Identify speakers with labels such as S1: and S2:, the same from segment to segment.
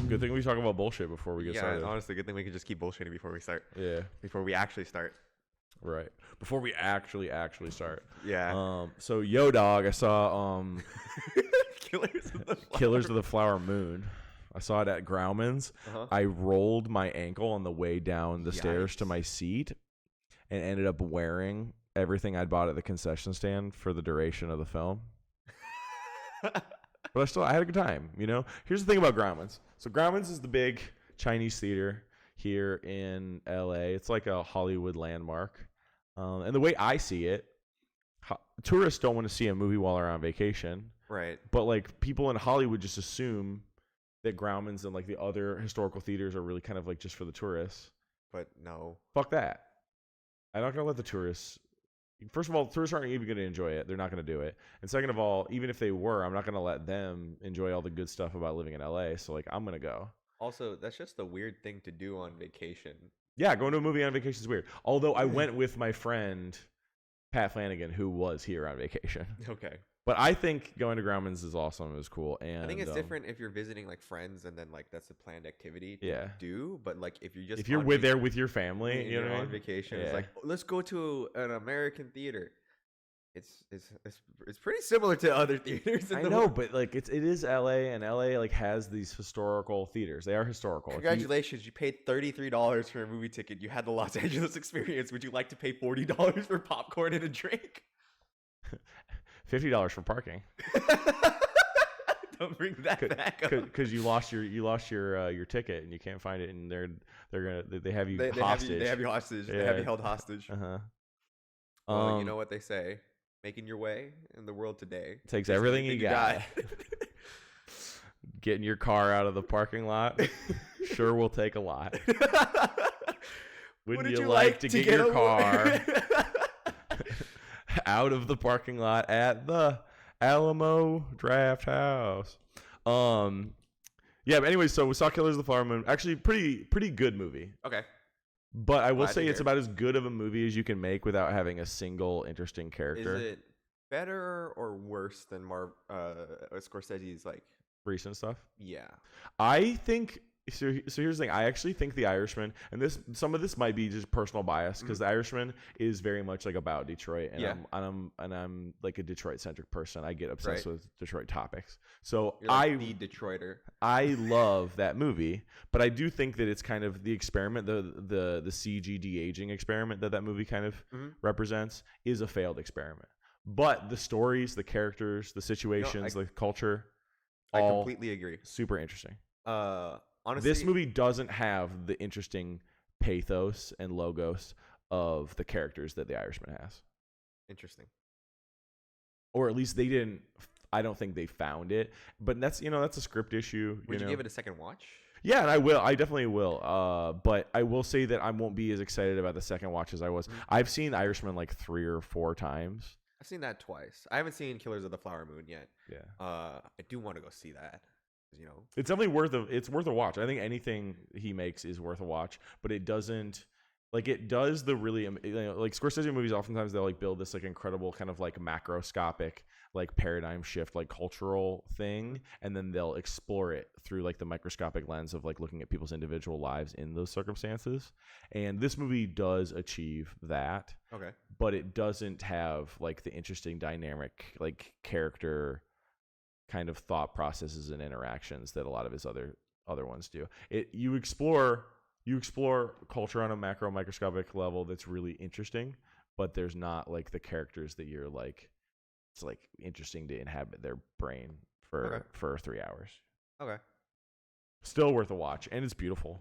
S1: Good thing we talk about bullshit before we get started.
S2: Honestly, good thing we can just keep bullshitting before we start.
S1: Yeah.
S2: Before we actually start.
S1: Right. Before we actually start.
S2: Yeah.
S1: So yo dog, I saw
S2: Killers
S1: of the Flower Moon. I saw it at Grauman's. I rolled my ankle on the way down the stairs to my seat and ended up wearing everything I'd bought at the concession stand for the duration of the film. But I had a good time, you know? Here's the thing about Grauman's. So Grauman's is the big Chinese theater here in LA. It's like a Hollywood landmark. And the way I see it, tourists don't want to see a movie while they're on vacation.
S2: Right.
S1: But like people in Hollywood just assume that Grauman's and like the other historical theaters are really kind of like just for the tourists.
S2: But no.
S1: Fuck that. I'm not going to let the tourists. First of all, tourists aren't even going to enjoy it. They're not going to do it. And second of all, even if they were, I'm not going to let them enjoy all the good stuff about living in LA. So like I'm going to go.
S2: Also, that's just a weird thing to do on vacation.
S1: Yeah, going to a movie on vacation is weird. Although I went with my friend Pat Flanagan, who was here on vacation.
S2: Okay.
S1: But I think going to Grauman's is awesome. It was cool. And
S2: I think it's different if you're visiting like friends and then like that's a planned activity to do. But like if you're
S1: there with your family, you know,
S2: on vacation, it's like let's go to an American theater. It's pretty similar to other theaters.
S1: I know, but like it is LA, and LA like has these historical theaters. They are historical.
S2: Congratulations, you paid $33 for a movie ticket. You had the Los Angeles experience. Would you like to pay $40 for popcorn and a drink?
S1: $50 for parking.
S2: Don't bring that back up.
S1: Because you lost your ticket and you can't find it, and they have you hostage.
S2: They have you hostage. Yeah. They have you held hostage. Well, you know what they say: making your way in the world today
S1: takes everything you got. Getting your car out of the parking lot sure will take a lot. Wouldn't you like to get your car out of the parking lot at the Alamo Draft House? Yeah, but anyway, so we saw Killers of the Flower Moon. Actually, pretty good movie.
S2: Okay.
S1: But I will say it's about as good of a movie as you can make without having a single interesting character.
S2: Is it better or worse than Scorsese's like
S1: recent stuff?
S2: Yeah.
S1: I think so here's the thing. I actually think The Irishman, and some of this might be just personal bias, because The Irishman is very much like about Detroit, and I'm like a Detroit centric person. I get obsessed with Detroit topics. So
S2: you're like the Detroiter.
S1: I love that movie, but I do think that it's kind of the experiment, the CG de-aging experiment that movie kind of represents is a failed experiment. But the stories, the characters, the situations, the culture,
S2: I completely agree.
S1: Super interesting.
S2: Honestly,
S1: this movie doesn't have the interesting pathos and logos of the characters that The Irishman has.
S2: Interesting.
S1: Or at least they didn't. I don't think they found it. But that's a script issue.
S2: Would you give it a second watch?
S1: Yeah, and I will. I definitely will. But I will say that I won't be as excited about the second watch as I was. I've seen The Irishman like 3 or 4 times.
S2: I've seen that twice. I haven't seen Killers of the Flower Moon yet.
S1: Yeah.
S2: I do want to go see that. You know,
S1: it's definitely worth a watch. I think anything he makes is worth a watch, but it doesn't like it does the really like Scorsese movies. Oftentimes they'll like build this like incredible kind of like macroscopic like paradigm shift like cultural thing, and then they'll explore it through like the microscopic lens of like looking at people's individual lives in those circumstances. And this movie does achieve that.
S2: Okay, but
S1: it doesn't have like the interesting dynamic like character kind of thought processes and interactions that a lot of his other ones do. You explore culture on a microscopic level that's really interesting, but there's not like the characters that you're like it's like interesting to inhabit their brain for 3 hours.
S2: Okay.
S1: Still worth a watch, and it's beautiful.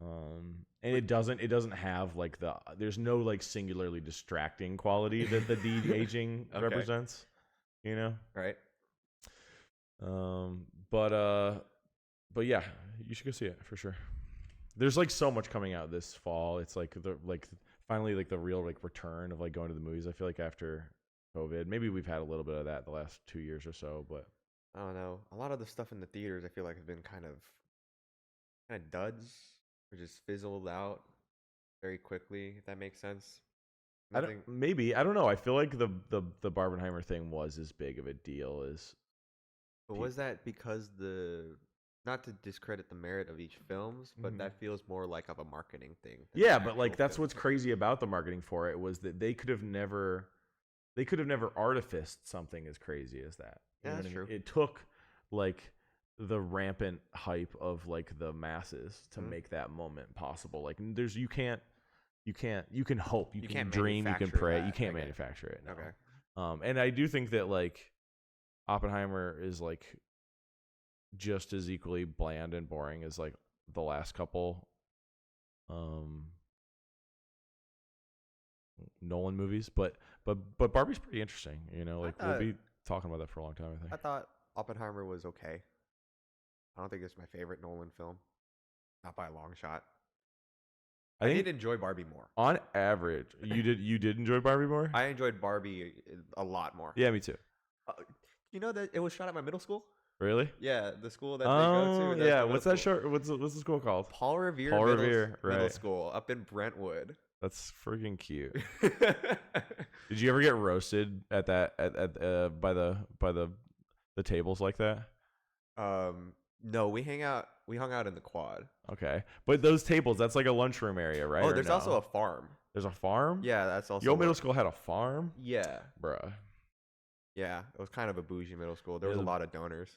S1: And it doesn't have like there's no like singularly distracting quality that the de-aging represents. You know,
S2: right?
S1: But yeah, you should go see it for sure. There's like so much coming out this fall. It's like finally like the real like return of like going to the movies. I feel like after COVID, maybe we've had a little bit of that the last 2 years or so, but
S2: I don't know. A lot of the stuff in the theaters I feel like have been kind of duds or just fizzled out very quickly. If that makes sense.
S1: I don't know. I feel like the Barbenheimer thing was as big of a deal as.
S2: But was that because the not to discredit the merit of each films, but that feels more like of a marketing thing.
S1: Yeah, but like that's what's crazy about the marketing for it was that they could have never artificed something as crazy as that. You know
S2: that's
S1: what I mean?
S2: true.
S1: It took like the rampant hype of like the masses to make that moment possible. Like there's you can hope, you can dream, you can pray, you can't manufacture it. No.
S2: Okay.
S1: And I do think that like Oppenheimer is like just as equally bland and boring as like the last couple Nolan movies, but Barbie's pretty interesting, you know, like we'll be talking about that for a long time, I think.
S2: I thought Oppenheimer was okay. I don't think it's my favorite Nolan film. Not by a long shot. I did enjoy Barbie more.
S1: On average, you did enjoy Barbie more?
S2: I enjoyed Barbie a lot more.
S1: Yeah, me too.
S2: You know that it was shot at my middle school?
S1: Really?
S2: Yeah, the school that they go to.
S1: Yeah, what's that short? What's the school called?
S2: Paul Revere Middle School up in Brentwood.
S1: That's freaking cute. Did you ever get roasted at that by the tables like that?
S2: No, we hung out in the quad.
S1: Okay, but those tables, that's like a lunchroom area, right?
S2: Oh, there's also a farm.
S1: There's a farm?
S2: Yeah, that's also.
S1: Your middle school had a farm?
S2: Yeah,
S1: bruh.
S2: Yeah, it was kind of a bougie middle school. There was a lot of donors.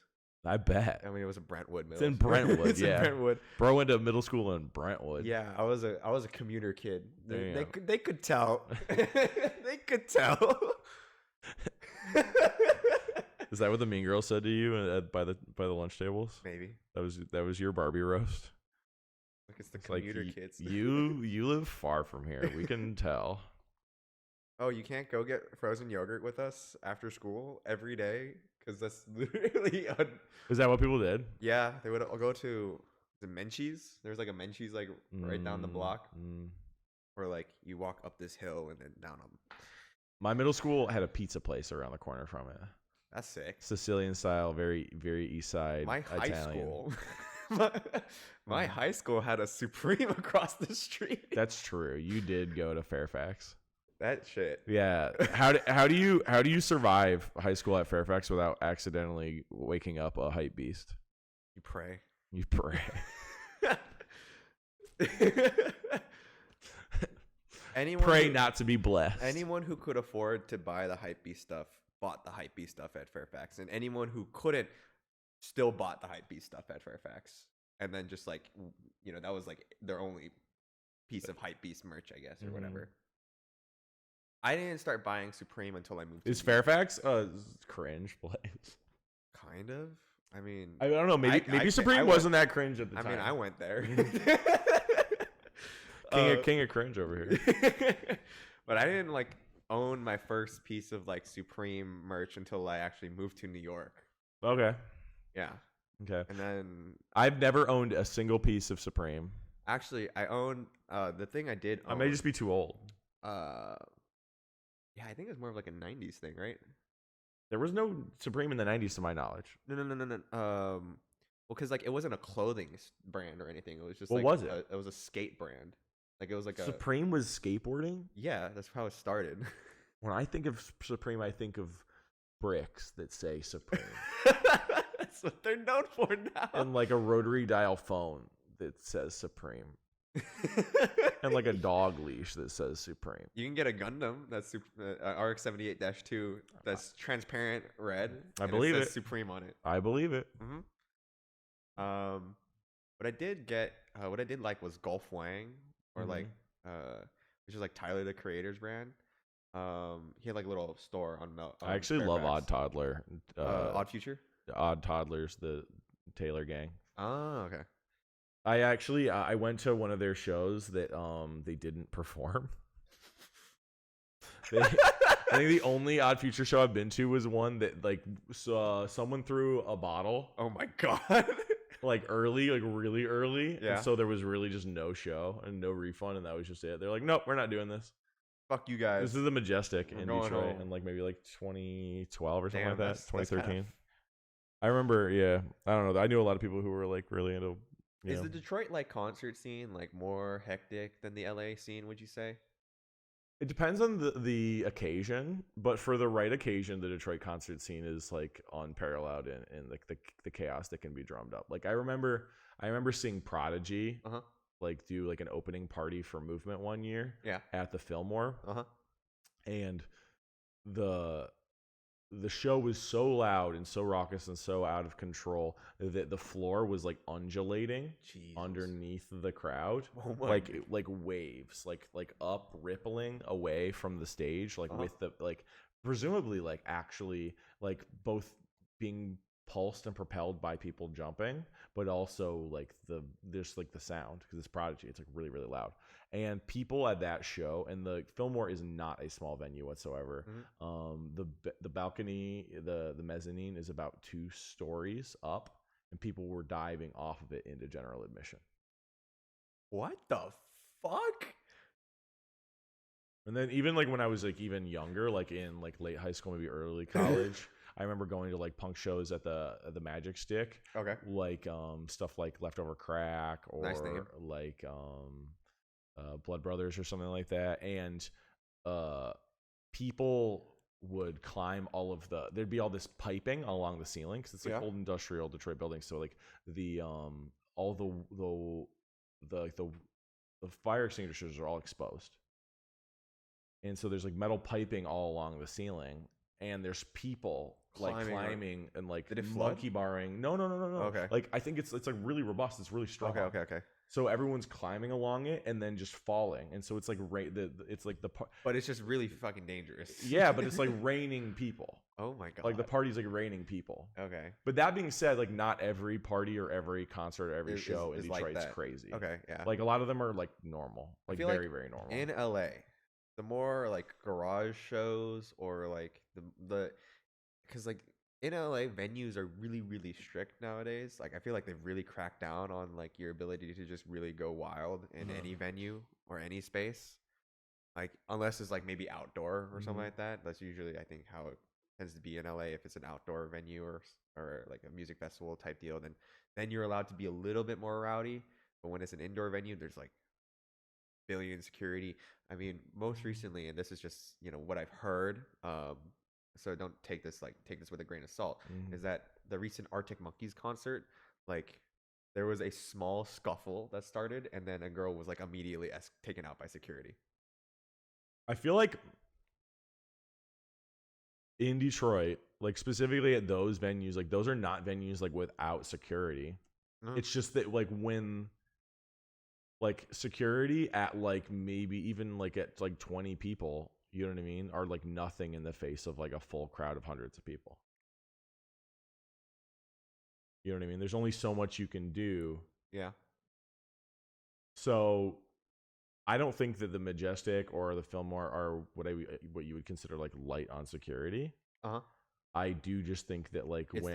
S1: I bet.
S2: I mean, it was a Brentwood middle.
S1: It's in Brentwood,
S2: it's in Brentwood.
S1: Bro went to middle school in Brentwood.
S2: Yeah, I was a commuter kid. They could tell. They could tell.
S1: Is that what the Mean Girl said to you by the lunch tables?
S2: Maybe
S1: that was your Barbie roast.
S2: Like it's the commuter kids.
S1: You live far from here. We can tell.
S2: Oh, you can't go get frozen yogurt with us after school every day because that's literally.
S1: Is that what people did?
S2: Yeah, they would go to the Menchie's. There's like a Menchie's like right down the block, or like you walk up this hill and then down them.
S1: My middle school had a pizza place around the corner from it.
S2: That's sick.
S1: Sicilian style, very very east side.
S2: My
S1: Italian.
S2: high school. My high school had a Supreme across the street.
S1: That's true. You did go to Fairfax.
S2: That shit.
S1: Yeah. How do you survive high school at Fairfax without accidentally waking up a hype beast?
S2: You pray.
S1: You pray. Pray not to be blessed.
S2: Anyone who could afford to buy the hype beast stuff bought the hype beast stuff at Fairfax, and anyone who couldn't still bought the hype beast stuff at Fairfax. And then just like, you know, that was like their only piece of hype beast merch, I guess, or whatever. I didn't start buying Supreme until I moved to
S1: Fairfax cringe place?
S2: Kind of. I mean,
S1: I don't know. Maybe Supreme wasn't that cringe at the time.
S2: I mean, I went there.
S1: King of cringe over here.
S2: But I didn't like own my first piece of like Supreme merch until I actually moved to New York.
S1: Okay.
S2: Yeah.
S1: Okay.
S2: And then
S1: I've never owned a single piece of Supreme.
S2: Actually, I own the thing I did own.
S1: I may just be too old.
S2: Yeah, I think it's more of like a 90s thing, right?
S1: There was no Supreme in the 90s to my knowledge.
S2: No. Well, because like it wasn't a clothing brand or anything. It was just
S1: what was it?
S2: It was a skate brand. Like it was like
S1: Supreme was skateboarding?
S2: Yeah, that's how it started.
S1: When I think of Supreme, I think of bricks that say Supreme.
S2: That's what they're known for now.
S1: And like a rotary dial phone that says Supreme. And like a dog leash that says Supreme.
S2: You can get a Gundam that's RX-78-2 that's transparent red.
S1: I believe it.
S2: Supreme on it.
S1: I believe it.
S2: What I did like was Golf Wang, or like which is like Tyler the Creator's brand. He had like a little store on
S1: I actually love Odd Toddler.
S2: Odd Future?
S1: Odd Toddlers, the Taylor gang.
S2: Oh, okay.
S1: I went to one of their shows that they didn't perform. I think the only Odd Future show I've been to was one that like someone threw a bottle.
S2: Oh my god.
S1: Like early, like really early.
S2: Yeah.
S1: And so there was really just no show and no refund, and that was just it. They're like, nope, we're not doing this.
S2: Fuck you guys.
S1: This is the Majestic in Detroit, and like maybe like 2012 or something like that. 2013. I remember, yeah. I don't know. I knew a lot of people who were like really into.
S2: Is the Detroit like concert scene like more hectic than the LA scene? Would you say?
S1: It depends on the occasion, but for the right occasion, the Detroit concert scene is like unparalleled in like the chaos that can be drummed up. Like I remember seeing Prodigy
S2: Uh huh.
S1: like do like an opening party for Movement one year
S2: Yeah.
S1: at the Fillmore,
S2: Uh huh.
S1: and the the show was so loud and so raucous and so out of control that the floor was like undulating
S2: Jesus.
S1: underneath the crowd,
S2: Oh my
S1: like
S2: God.
S1: like waves, like up rippling away from the stage, like with the like presumably like actually like both being pulsed and propelled by people jumping, but also like there's like the sound because it's Prodigy, it's like really really loud, and people at that show, and the Fillmore is not a small venue whatsoever. The balcony, the mezzanine is about 2 stories up, and people were diving off of it into general admission.
S2: What the fuck?
S1: And then even like when I was like even younger, like in like late high school, maybe early college, I remember going to like punk shows at the Magic Stick,
S2: Okay.
S1: like stuff like Leftover Crack or
S2: Nice name.
S1: like Blood Brothers or something like that, and people would climb there'd be all this piping along the ceiling because it's like old industrial Detroit buildings, so like the all the fire extinguishers are all exposed, and so there's like metal piping all along the ceiling, and there's people like climbing and like
S2: did it flood?
S1: monkey barring. No.
S2: Okay.
S1: Like I think it's like really robust, it's really strong.
S2: Okay.
S1: So everyone's climbing along it and then just falling, and so it's like it's like
S2: But it's just really fucking dangerous.
S1: yeah, but it's like raining people.
S2: Oh my God.
S1: Like the party's like raining people.
S2: Okay.
S1: But that being said, like not every party or every concert or every show in Detroit's
S2: like
S1: crazy.
S2: Okay, yeah.
S1: Like a lot of them are like normal, like very very normal.
S2: In LA, the more like garage shows or like the because like in LA venues are really really strict nowadays. Like I feel like they've really cracked down on like your ability to just really go wild in any venue or any space. Like unless it's like maybe outdoor or something like that. That's usually I think how it tends to be in LA. If it's an outdoor venue or like a music festival type deal, then you're allowed to be a little bit more rowdy. But when it's an indoor venue, there's like billion security. I mean, most recently, and this is just what I've heard. So don't take this with a grain of salt. Is that the recent Arctic Monkeys concert? Like, there was a small scuffle that started, and then a girl was like immediately taken out by security.
S1: I feel like in Detroit, like specifically at those venues, like those are not venues like without security. It's just that like when like security at like maybe even like at like 20 people, you know what I mean, are like nothing in the face of like a full crowd of hundreds of people. You know what I mean? There's only so much you can do.
S2: Yeah.
S1: So I don't think that the Majestic or the Fillmore are what you would consider like light on security. I do just think that like
S2: it's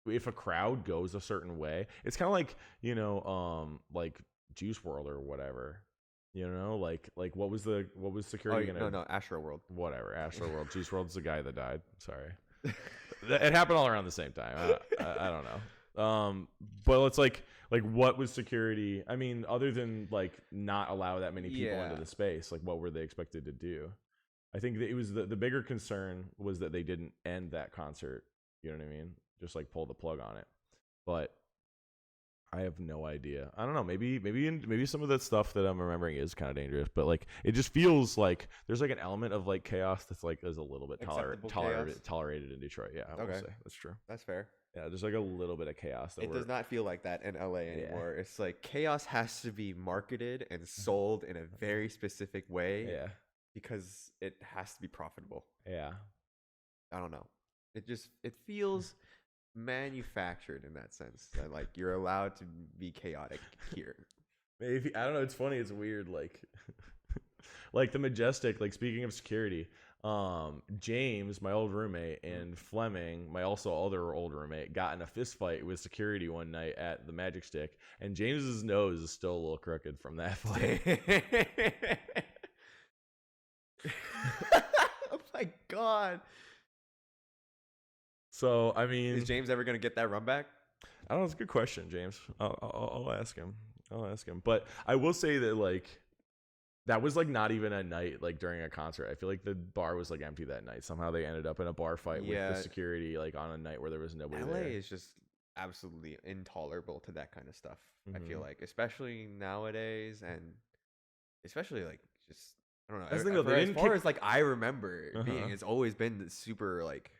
S1: if a crowd goes a certain way, it's kind of like like Juice WRLD or whatever. Like what was security?
S2: No, Astro World.
S1: Whatever, Astro World. Juice WRLD's the guy that died. Sorry, it happened all around the same time. I don't know. But it's like what was security? I mean, other than like not allow that many people into the space, like what were they expected to do? I think that it was the bigger concern was that they didn't end that concert. You know what I mean? Just like pull the plug on it. But I have no idea. I don't know. Maybe some of that stuff that I'm remembering is kind of dangerous, but like it just feels like there's like an element of like chaos that's like is a little bit tolerated in Detroit. Yeah, I would say that's true.
S2: That's fair.
S1: Yeah, there's like a little bit of chaos.
S2: It does not feel like that in LA anymore. Yeah. It's like chaos has to be marketed and sold in a very specific way.
S1: Yeah.
S2: Because it has to be profitable.
S1: Yeah.
S2: I don't know. It feels manufactured in that sense. That like you're allowed to be chaotic here.
S1: Maybe I don't know. It's funny. It's weird. Like, like the Majestic. Like speaking of security, James, my old roommate, and Fleming, my also other old roommate, got in a fist fight with security one night at the Magic Stick, and James's nose is still a little crooked from that fight.
S2: Oh my God.
S1: So I mean,
S2: is James ever gonna get that run back?
S1: I don't know. It's a good question, James. I'll ask him. But I will say that like That was like not even a night like during a concert. I feel like the bar was like empty that night. Somehow they ended up in a bar fight with the security like on a night where there was nobody
S2: LA
S1: there.
S2: is just absolutely intolerable to that kind of stuff. I feel like, especially nowadays, and especially like just I don't know.
S1: That's the thing, though,
S2: as far as like I remember it being, it's always been super like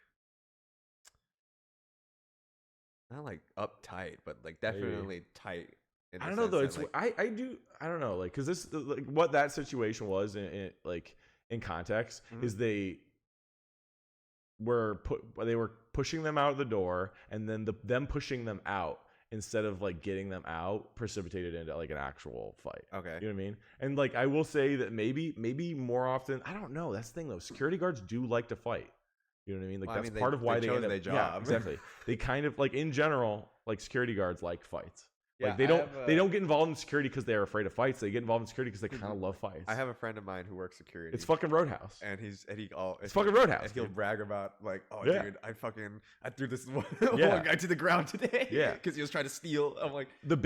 S2: not like uptight, but like definitely tight.
S1: I don't know though. It's like, I don't know, like, because this like what that situation was in like in context is they were pushing them out the door, and then them pushing them out instead of like getting them out precipitated into like an actual fight.
S2: Okay,
S1: you know what I mean? And like I will say that maybe more often, I don't know. That's the thing though. Security guards do like to fight. You know what I mean? Like that's part of why they
S2: chose their job.
S1: Yeah, exactly. They kind of like in general, like security guards like fights.
S2: Yeah,
S1: like they don't get involved in security because they're afraid of fights. They get involved in security because they kind of love fights.
S2: I have a friend of mine who works security.
S1: It's fucking Roadhouse.
S2: And it's
S1: fucking Roadhouse.
S2: And he'll brag about like, oh dude, I threw this one guy to the ground today.
S1: Yeah,
S2: because he was trying to steal. I'm like,
S1: the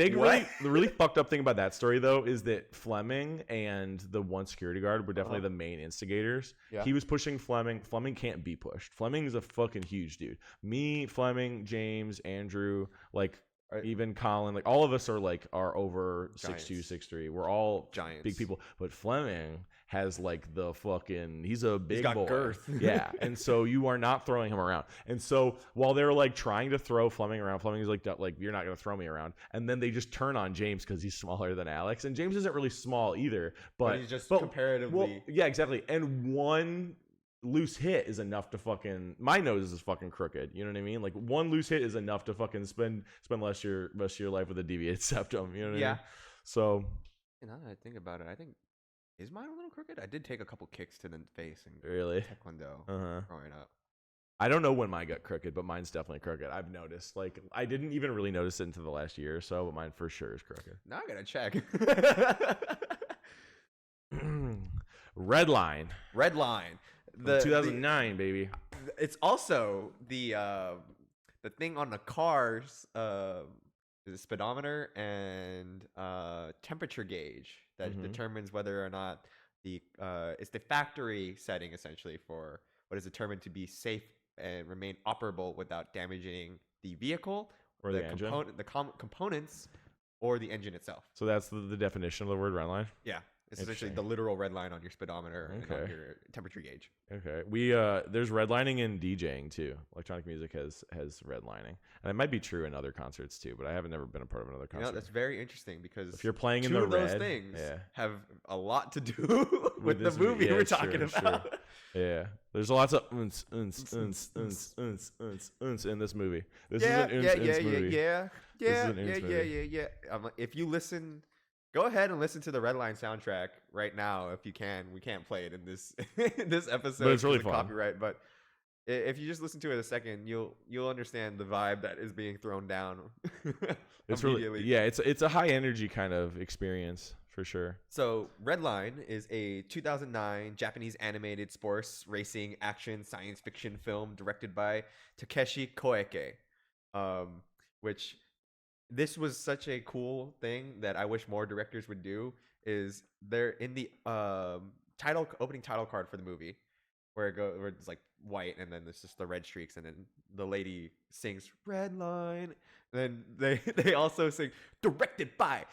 S1: really fucked up thing about that story though is that Fleming and the one security guard were definitely the main instigators. Yeah. He was pushing Fleming. Fleming can't be pushed. Fleming's a fucking huge dude. Me, Fleming, James, Andrew, like. Even Colin, like all of us are over 6'2", 6'3". We're all
S2: giants,
S1: big people. But Fleming has like the fucking, he's a big
S2: he's got
S1: boy.
S2: Girth.
S1: Yeah, and so you are not throwing him around. And so while they're like trying to throw Fleming around, Fleming's like you're not gonna throw me around. And then they just turn on James because he's smaller than Alex, and James isn't really small either. But
S2: he's just comparatively.
S1: Well, yeah, exactly. And one loose hit is enough to fucking, my nose is fucking crooked, you know what I mean? Like one loose hit is enough to fucking spend rest of your life with a deviated septum, you know what I mean? So
S2: now that I think about it, I think, is mine a little crooked? I did take a couple kicks to the face in
S1: really
S2: Taekwondo growing up.
S1: I don't know when mine got crooked, but mine's definitely crooked. I've noticed. Like I didn't even really notice it until the last year or so, but mine for sure is crooked.
S2: Now I gotta check.
S1: Redline.
S2: The
S1: 2009, baby.
S2: It's also the thing on the cars, is a speedometer and temperature gauge that determines whether or not it's the factory setting essentially for what is determined to be safe and remain operable without damaging the vehicle
S1: or the engine,
S2: components, or the engine itself.
S1: So that's the definition of the word redline.
S2: Yeah. It's essentially the literal red line on your speedometer and on your temperature gauge.
S1: Okay. There's redlining in DJing too. Electronic music has redlining. And it might be true in other concerts too, but I haven't never been a part of another concert.
S2: That's very interesting because
S1: if you're playing in
S2: two
S1: the
S2: of
S1: red,
S2: those things have a lot to do with the movie we're talking about.
S1: True. Yeah. There's lots of in this movie. This is an movie.
S2: Yeah. If you listen, go ahead and listen to the Redline soundtrack right now if you can. We can't play it in this this episode.
S1: But it's really fun.
S2: Copyright, but if you just listen to it a second, you'll understand the vibe that is being thrown down.
S1: It's really, it's a high energy kind of experience for sure.
S2: So Redline is a 2009 Japanese animated sports racing action science fiction film directed by Takeshi Koike, which this was such a cool thing that I wish more directors would do. Is they're in the opening title card for the movie where it's like white and then there's just the red streaks and then the lady sings Redline. And then they also sing directed by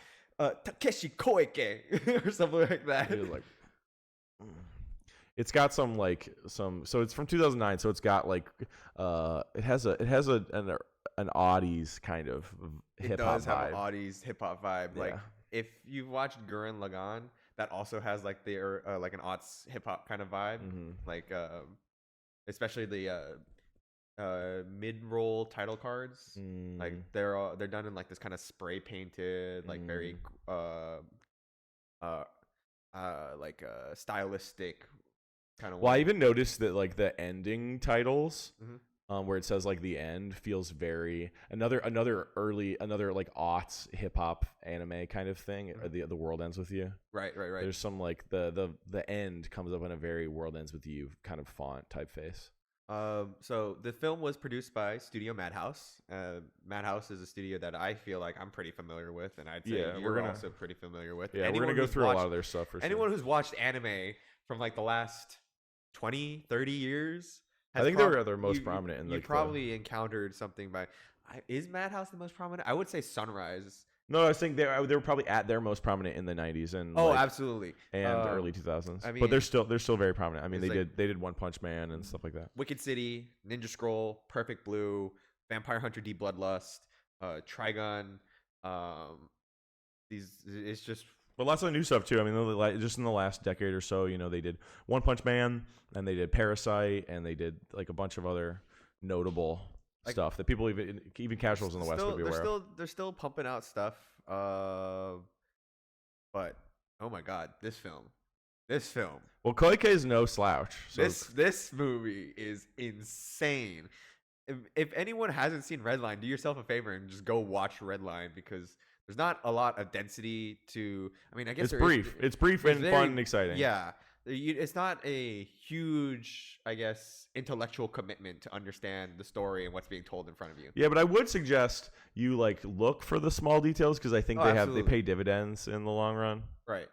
S2: Takeshi Koike or something like that.
S1: It's got some so it's from 2009, so it's got like it has an Audis kind of hip hop vibe. It does have
S2: an Audis hip hop vibe. Yeah. Like if you've watched Gurren Lagann, that also has like like an aughts hip hop kind of vibe. Like especially the mid-roll title cards. Like they're done in like this kind of spray painted, like very stylistic kind of way.
S1: Well, I even noticed that like the ending titles where it says like the end feels very another like aughts hip hop anime kind of thing. The world ends with you.
S2: Right.
S1: There's some like the end comes up in a very world ends with you kind of font typeface.
S2: So the film was produced by Studio Madhouse. Madhouse is a studio that I feel like I'm pretty familiar with, and I'd say you're also pretty familiar with.
S1: Yeah, we're gonna go through a lot of their stuff for sure.
S2: Anyone who's watched anime from like the last 20, 30 years,
S1: I think they're their most prominent. In
S2: you probably encountered something by. Is Madhouse the most prominent? I would say Sunrise.
S1: No, I was thinking they were probably at their most prominent in the 90s and
S2: absolutely,
S1: and early 2000s.
S2: I mean,
S1: but they're still very prominent. I mean, they did One Punch Man and stuff like that.
S2: Wicked City, Ninja Scroll, Perfect Blue, Vampire Hunter D Bloodlust, Trigun. It's just.
S1: But lots of new stuff too. I mean, just in the last decade or so, they did One Punch Man and they did Parasite and they did like a bunch of other notable stuff that people even casuals in the West would be aware of.
S2: They're still pumping out stuff. But oh my god, this film.
S1: Well, Koike is no slouch. So
S2: this movie is insane. If anyone hasn't seen Redline, do yourself a favor and just go watch Redline because there's not a lot of density to. I mean, I guess
S1: it's brief. It's brief and fun and exciting.
S2: Yeah. It's not a huge, I guess, intellectual commitment to understand the story and what's being told in front of you.
S1: Yeah, but I would suggest you look for the small details because I think they pay dividends in the long run.
S2: Right.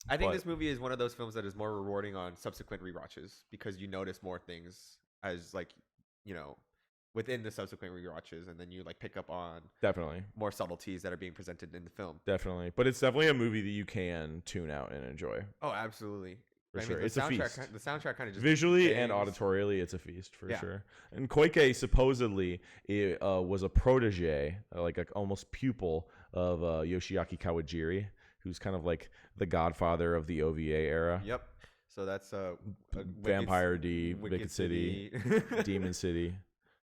S2: I think this movie is one of those films that is more rewarding on subsequent rewatches because you notice more things as within the subsequent rewatches, and then you pick up on
S1: definitely
S2: more subtleties that are being presented in the film.
S1: Definitely, but it's definitely a movie that you can tune out and enjoy.
S2: Oh, absolutely.
S1: For sure. It's a feast.
S2: The soundtrack kind of just
S1: visually and auditorially, it's a feast for sure. And Koike supposedly was a protege, almost pupil of Yoshiaki Kawajiri, who's kind of like the godfather of the OVA era.
S2: Yep. So that's
S1: Vampire D, Wicked City, Demon City,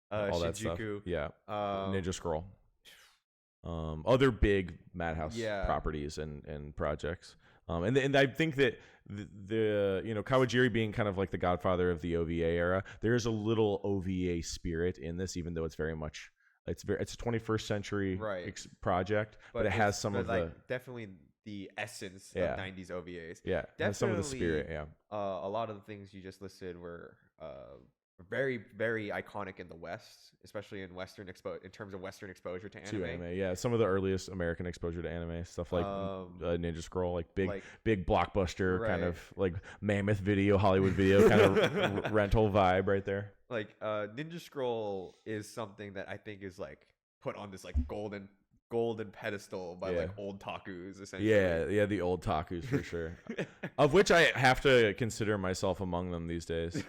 S1: all that stuff. Yeah. Ninja Scroll. Other big Madhouse properties and projects. And I think that the Kawajiri being kind of like the godfather of the OVA era, there's a little OVA spirit in this, even though it's very much it's a 21st century project, but it has some of
S2: definitely the essence of 90s OVAs.
S1: Yeah, definitely some of the spirit. Yeah,
S2: a lot of the things you just listed were very, very iconic in the West, especially in in terms of Western exposure to anime.
S1: Yeah, some of the earliest American exposure to anime stuff like Ninja Scroll, big blockbuster kind of mammoth video, Hollywood video kind of rental vibe right there.
S2: Ninja Scroll is something that I think is put on this golden pedestal by old takus essentially.
S1: Yeah, the old takus for sure. Of which I have to consider myself among them these days.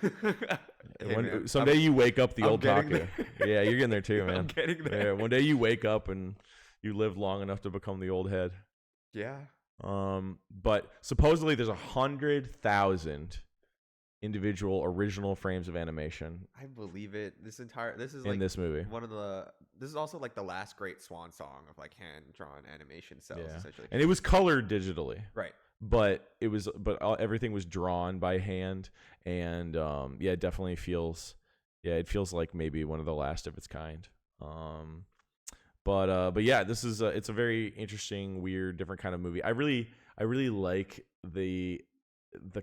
S1: Someday you wake up the old taku. Yeah, you're getting there too, man.
S2: I'm getting there.
S1: Yeah, one day you wake up and you lived long enough to become the old head.
S2: Yeah.
S1: But supposedly there's 100,000 individual original frames of animation.
S2: I believe it. This is
S1: in this movie.
S2: This is also the last great swan song of hand drawn animation cells essentially.
S1: And it was colored digitally.
S2: Right.
S1: But everything was drawn by hand, and it definitely feels it feels like maybe one of the last of its kind. But yeah, this is it's a very interesting, weird, different kind of movie. I really like the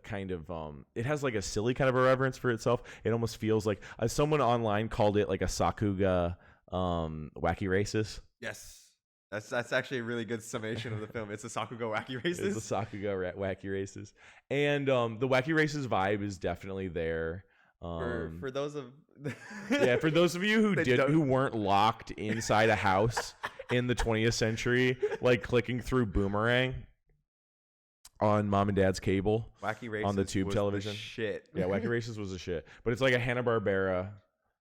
S1: kind of it has a silly kind of irreverence for itself. It almost feels like someone online called it a Sakuga Wacky Races.
S2: Yes. That's actually a really good summation of the film. It's a Sakuga Wacky Races.
S1: It's a Sakuga Wacky Races. And the Wacky Races vibe is definitely there.
S2: For those of
S1: for those of you who weren't locked inside a house in the 20th century, clicking through Boomerang on mom and dad's cable,
S2: Wacky Races
S1: on the tube television.
S2: Shit.
S1: Yeah, Wacky Races was a shit. But it's like a Hanna-Barbera.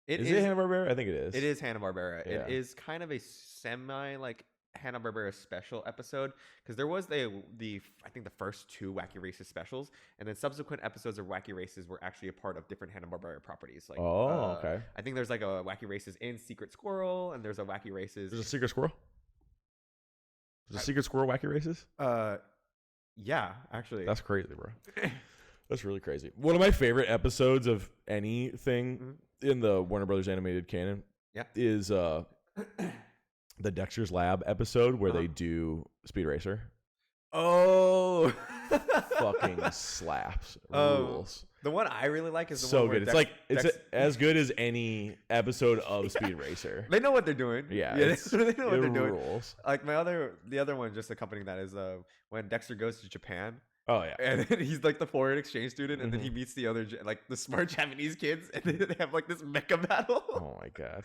S1: Is it Hanna-Barbera? I think it is.
S2: It is Hanna-Barbera.
S1: Yeah.
S2: It is kind of a semi Hanna-Barbera special episode because there was I think the first two Wacky Races specials, and then subsequent episodes of Wacky Races were actually a part of different Hanna-Barbera properties.
S1: Okay.
S2: I think there's a Wacky Races in Secret Squirrel, and there's a Wacky Races.
S1: There's a Secret Squirrel. There's a Secret Squirrel Wacky Races.
S2: Yeah, actually.
S1: That's crazy, bro. That's really crazy. One of my favorite episodes of anything in the Warner Brothers animated canon is the Dexter's Lab episode where they do Speed Racer.
S2: Oh,
S1: fucking slaps. Rules.
S2: The one I really like is the
S1: So
S2: one where
S1: good. It's like it's as good as any episode of Speed Racer.
S2: They know what they're doing.
S1: Yeah,
S2: they know what they're doing.
S1: Rules.
S2: Like the other one just accompanying that is when Dexter goes to Japan.
S1: Oh yeah,
S2: and then he's like the foreign exchange student, and then he meets the other like the smart Japanese kids, and they have like this mecha battle.
S1: Oh my god,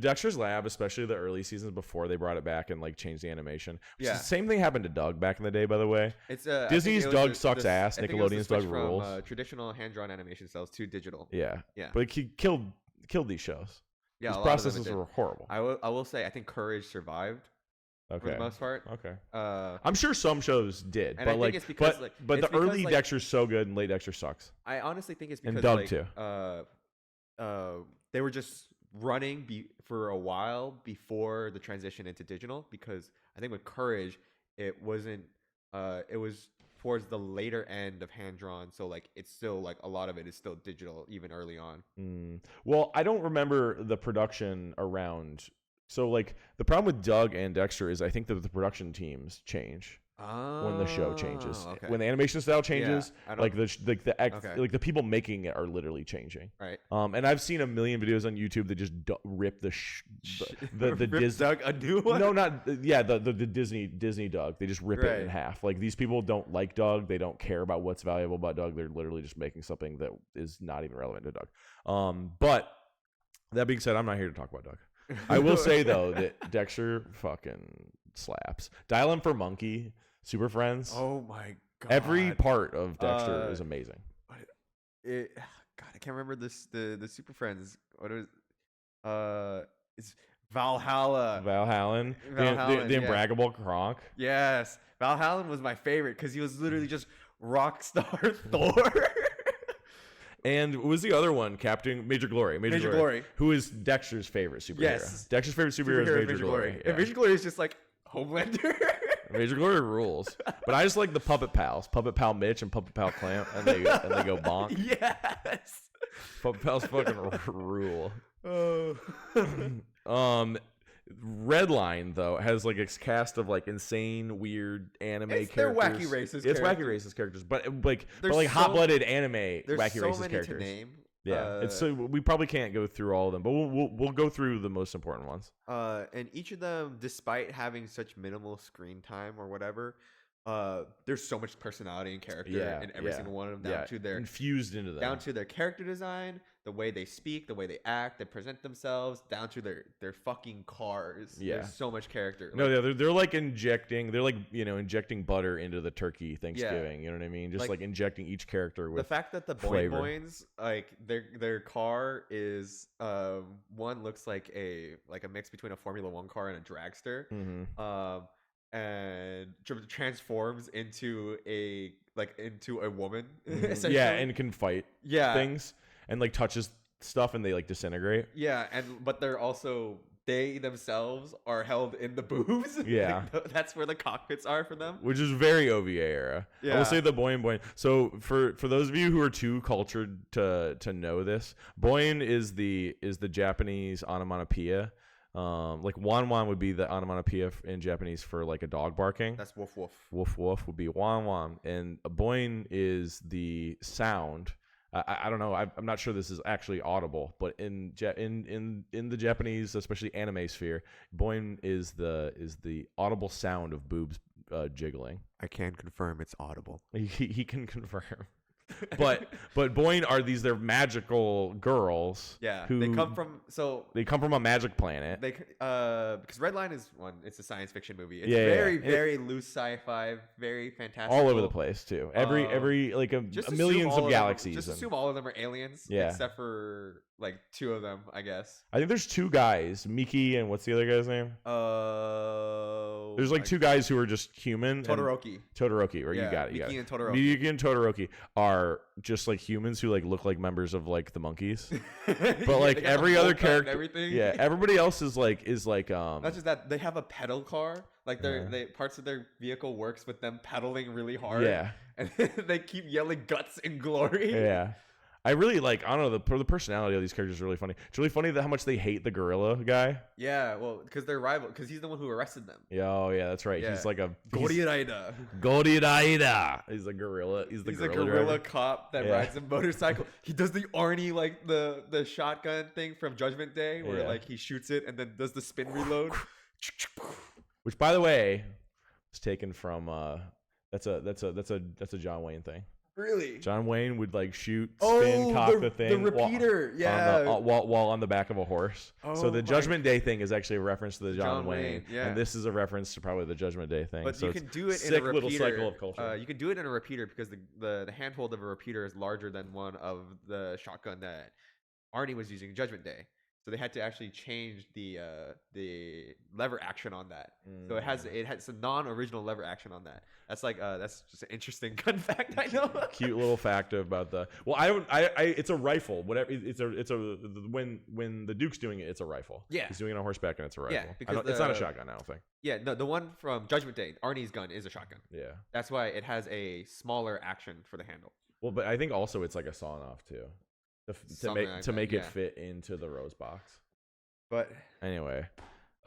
S1: Dexter's Lab, especially the early seasons before they brought it back and like changed the animation. Yeah, same thing happened to Doug back in the day, by the way.
S2: It's
S1: Disney's Doug sucks ass. Nickelodeon's Doug rules.
S2: From traditional hand drawn animation styles to digital.
S1: Yeah, but he killed these shows.
S2: Yeah,
S1: these processes were horrible.
S2: I will say I think Courage survived.
S1: Okay.
S2: For the most part.
S1: Okay. I'm sure some shows did, but like, but the early Dexter's so good and late Dexter sucks.
S2: I honestly think it's because
S1: and Doug too.
S2: They were just running for a while before the transition into digital, because I think with Courage, it wasn't. It was towards the later end of hand drawn, so like it's still like a lot of it is still digital even early on.
S1: Well, I don't remember the production around. So, like, the problem with Doug and Dexter is I think that the production teams change when the show changes. Okay. When the animation style changes, like the people making it are literally changing.
S2: Right.
S1: And I've seen a million videos on YouTube that just rip the
S2: Disney Doug a new one.
S1: No, not the Disney Doug. They just rip it in half. Like, these people don't like Doug. They don't care about what's valuable about Doug. They're literally just making something that is not even relevant to Doug. But that being said, I'm not here to talk about Doug. I will say though that Dexter fucking slaps. Dial M for Monkey, Super Friends.
S2: Oh my god!
S1: Every part of Dexter is amazing.
S2: God, I can't remember the Super Friends. What is? It's Valhalla.
S1: Valhallan, the Imbraggable Kronk.
S2: Yes, Valhallan was my favorite because he was literally just rock star Thor.
S1: And what was the other one? Captain Major Glory. Major Glory. Who is Dexter's favorite superhero? Yes. Dexter's favorite superhero is Major Glory.
S2: Yeah. And Major Glory is just like Homelander.
S1: Major Glory rules. But I just like the Puppet Pals. Puppet Pal Mitch and Puppet Pal Clamp. And they go bonk.
S2: Yes.
S1: Puppet Pals fucking rule. Redline though has like a cast of like insane, weird anime characters.
S2: They're wacky racist.
S1: It's wacky racist characters, but hot-blooded anime wacky racist
S2: many
S1: characters.
S2: To name.
S1: Yeah, it's so we probably can't go through all of them, but we'll go through the most important ones.
S2: And each of them, despite having such minimal screen time or whatever, there's so much personality and character in every single one of them, down to their
S1: infused into them,
S2: down to their character design, the way they speak, the way they act, they present themselves, down to their fucking cars.
S1: Yeah,
S2: there's so much character.
S1: No, they're like injecting butter into the turkey Thanksgiving. You know what I mean? Just like injecting each character with
S2: the fact that the Boings, like their car is one looks like a mix between a Formula One car and a dragster. And transforms into a woman.
S1: Yeah, and can fight things and like touches stuff and they like disintegrate.
S2: Yeah, but they're also, they themselves are held in the boobs.
S1: Yeah.
S2: That's where the cockpits are for them.
S1: Which is very OVA era. Yeah. I will say the Boing. So for those of you who are too cultured to know this, Boing is the Japanese onomatopoeia. Like wan wan would be the onomatopoeia in Japanese for like a dog barking.
S2: That's woof woof.
S1: Woof woof would be wan wan, and a boing is the sound. I don't know. I'm not sure this is actually audible, but in the Japanese, especially anime sphere, boing is the audible sound of boobs jiggling.
S2: I can confirm it's audible.
S1: He can confirm. but Boing are they're magical girls.
S2: Yeah,
S1: who
S2: they come from
S1: a magic planet.
S2: Because Redline is it's a science fiction movie. It's very loose sci-fi, very fantastic.
S1: All over the place too. Every like millions of galaxies.
S2: Just assume all of them are aliens.
S1: Yeah,
S2: except for like two of them, I guess.
S1: I think there's two guys, Miki and what's the other guy's name? There's like two guys who are just human.
S2: Todoroki,
S1: or you got it.
S2: Miki and Todoroki.
S1: Miki and Todoroki are just like humans who like look like members of like the monkeys. But like every other character,
S2: everything.
S1: Yeah, everybody else is like
S2: not just that, they have a pedal car. Like they parts of their vehicle works with them pedaling really hard.
S1: Yeah,
S2: and they keep yelling guts and glory.
S1: Yeah. I really like. I don't know, the personality of these characters is really funny. It's really funny that how much they hate the gorilla guy.
S2: Yeah, well, because they're rival. Because he's the one who arrested them.
S1: Yeah, oh yeah, that's right.
S2: Yeah.
S1: He's like a
S2: Goriraida.
S1: Goriraida. He's a gorilla. He's a gorilla driver.
S2: cop that rides a motorcycle. He does the Arnie like the shotgun thing from Judgment Day, where like he shoots it and then does the spin reload.
S1: Which, by the way, was taken from that's a John Wayne thing.
S2: Really?
S1: John Wayne would like shoot, spin, cock the thing.
S2: The repeater,
S1: while on the back of a horse. So the Judgment Day thing is actually a reference to the John Wayne,
S2: yeah.
S1: and this is a reference to probably the Judgment Day thing.
S2: But
S1: so
S2: you can do it in a repeater.
S1: Little cycle of culture.
S2: You can do it in a repeater because the handhold of a repeater is larger than one of the shotgun that Arnie was using in Judgment Day. So they had to actually change the lever action on that. So it has a non-original lever action on that. That's like that's just an interesting gun fact I know.
S1: Cute little fact about the. Well, it's a rifle. Whatever. It's a when the Duke's doing it, it's a rifle.
S2: Yeah.
S1: He's doing it on horseback and it's a rifle.
S2: Yeah, because
S1: it's not a shotgun. I don't think.
S2: Yeah, no, the one from Judgment Day, Arnie's gun is a shotgun.
S1: Yeah.
S2: That's why it has a smaller action for the handle.
S1: Well, but I think also it's like a sawn-off too. To make it fit into the rose box.
S2: But
S1: anyway,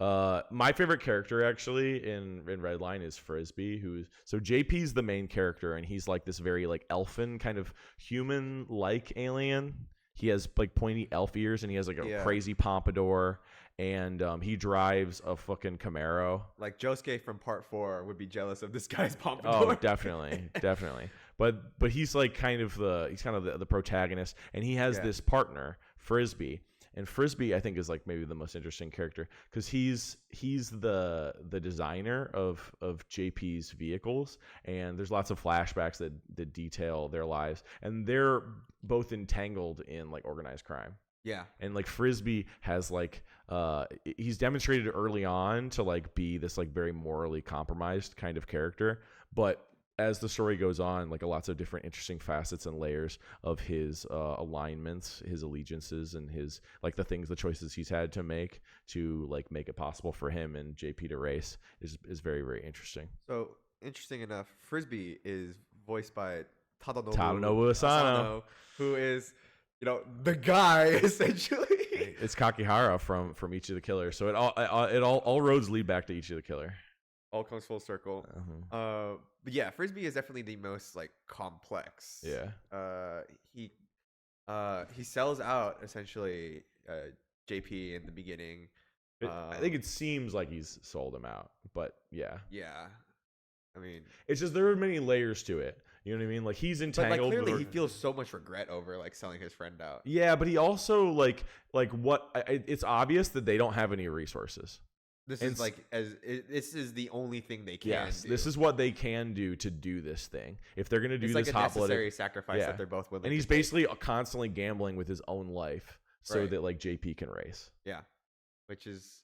S1: my favorite character actually in Redline is Frisbee, so JP's the main character, and he's like this very like elfin kind of human like alien. He has like pointy elf ears, and he has like a crazy pompadour, and he drives a fucking Camaro.
S2: Like Josuke from Part 4 would be jealous of this guy's pompadour.
S1: Oh, definitely. But he's like kind of the protagonist, and he has this partner, Frisbee. And Frisbee, I think, is like maybe the most interesting character because he's the designer of JP's vehicles, and there's lots of flashbacks that detail their lives, and they're both entangled in like organized crime.
S2: Yeah.
S1: And like Frisbee has like he's demonstrated early on to like be this like very morally compromised kind of character, but as the story goes on, like lots of different interesting facets and layers of his alignments, his allegiances, and his like the choices he's had to make it possible for him and JP to race is very, very interesting.
S2: So interesting enough, Frisbee is voiced by
S1: Tadanobu Asano,
S2: who is the guy essentially.
S1: It's Kakihara from Ichi the Killer. So it all roads lead back to Ichi the Killer.
S2: All comes full circle. But yeah, Frisbee is definitely the most like complex.
S1: Yeah.
S2: He sells out essentially JP in the beginning.
S1: I think it seems like he's sold him out, but yeah.
S2: Yeah. I mean,
S1: it's just there are many layers to it. You know what I mean? Like he's entangled.
S2: But like clearly he feels so much regret over like selling his friend out.
S1: Yeah, but he also it's obvious that they don't have any resources.
S2: This is the only thing they can do.
S1: This is what they can do to do this thing. If they're going to do this hot-blooded,
S2: necessary sacrifice that they're both willing.
S1: And he's basically constantly gambling with his own life so that like JP can race.
S2: Yeah, which is,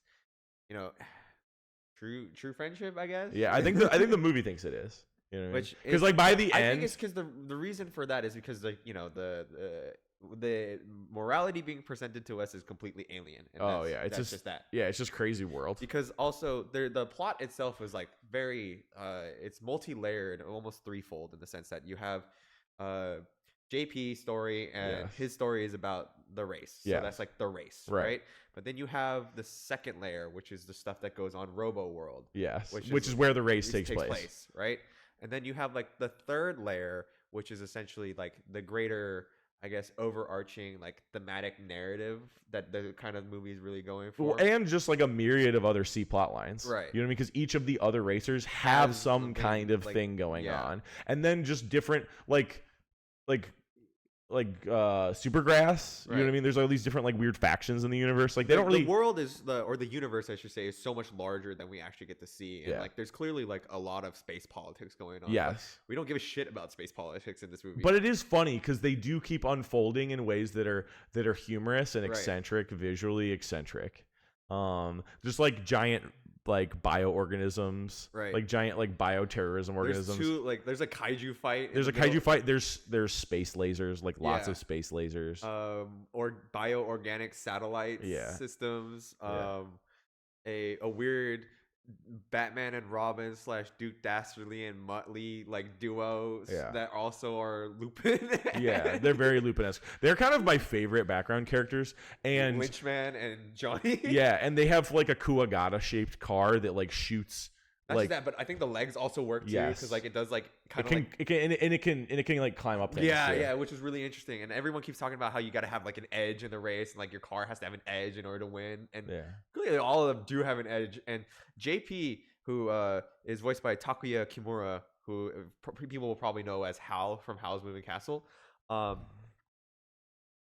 S2: true friendship, I guess.
S1: Yeah, I think the movie thinks it is. You know, because like by the end,
S2: I think it's because the reason for that is because like the morality being presented to us is completely alien. And it's just that. Yeah,
S1: it's just crazy world.
S2: Because also the plot itself is like very it's multi-layered, almost threefold in the sense that you have JP's story and his story is about the race. So that's like the race, right? But then you have the second layer, which is the stuff that goes on Robo World.
S1: Yes, which is where the race takes place,
S2: right? And then you have like the third layer, which is essentially like the greater, I guess, overarching like thematic narrative that the kind of movie is really going for.
S1: And just like a myriad of other C plot lines.
S2: Right.
S1: You know what I mean? Because each of the other racers have some kind of thing going on. And then just different like Supergrass. You know what I mean? There's all these different like weird factions in the universe. Like they don't really.
S2: The world or the universe, I should say, is so much larger than we actually get to see. And like there's clearly like a lot of space politics going on.
S1: Yes.
S2: We don't give a shit about space politics in this movie.
S1: But it is funny because they do keep unfolding in ways that are humorous and eccentric, visually eccentric. Just like giant like bioorganisms, like giant like bioterrorism organisms.
S2: There's a kaiju fight.
S1: There's a kaiju fight. There's space lasers, like lots of space lasers.
S2: Or bioorganic satellite systems. A weird Batman and Robin / Duke Dastardly and Muttley like duos
S1: Yeah.
S2: that also are Lupin.
S1: Yeah, they're very Lupin-esque. They're kind of my favorite background characters. And
S2: Lynchman and Johnny.
S1: yeah, and they have like a Kuwagata shaped car that like shoots.
S2: Not
S1: Like,
S2: just that, but I think the legs also work too,
S1: Yes.
S2: because like it does like
S1: it
S2: kind of
S1: can,
S2: like
S1: it can, and it can like climb up things.
S2: yeah,
S1: too.
S2: yeah, which is really interesting. And everyone keeps talking about how you got to have like an edge in the race, and like your car has to have an edge in order to win. And
S1: Yeah.
S2: clearly, all of them do have an edge. And JP, who is voiced by Takuya Kimura, who people will probably know as Hal from Howl's Moving Castle,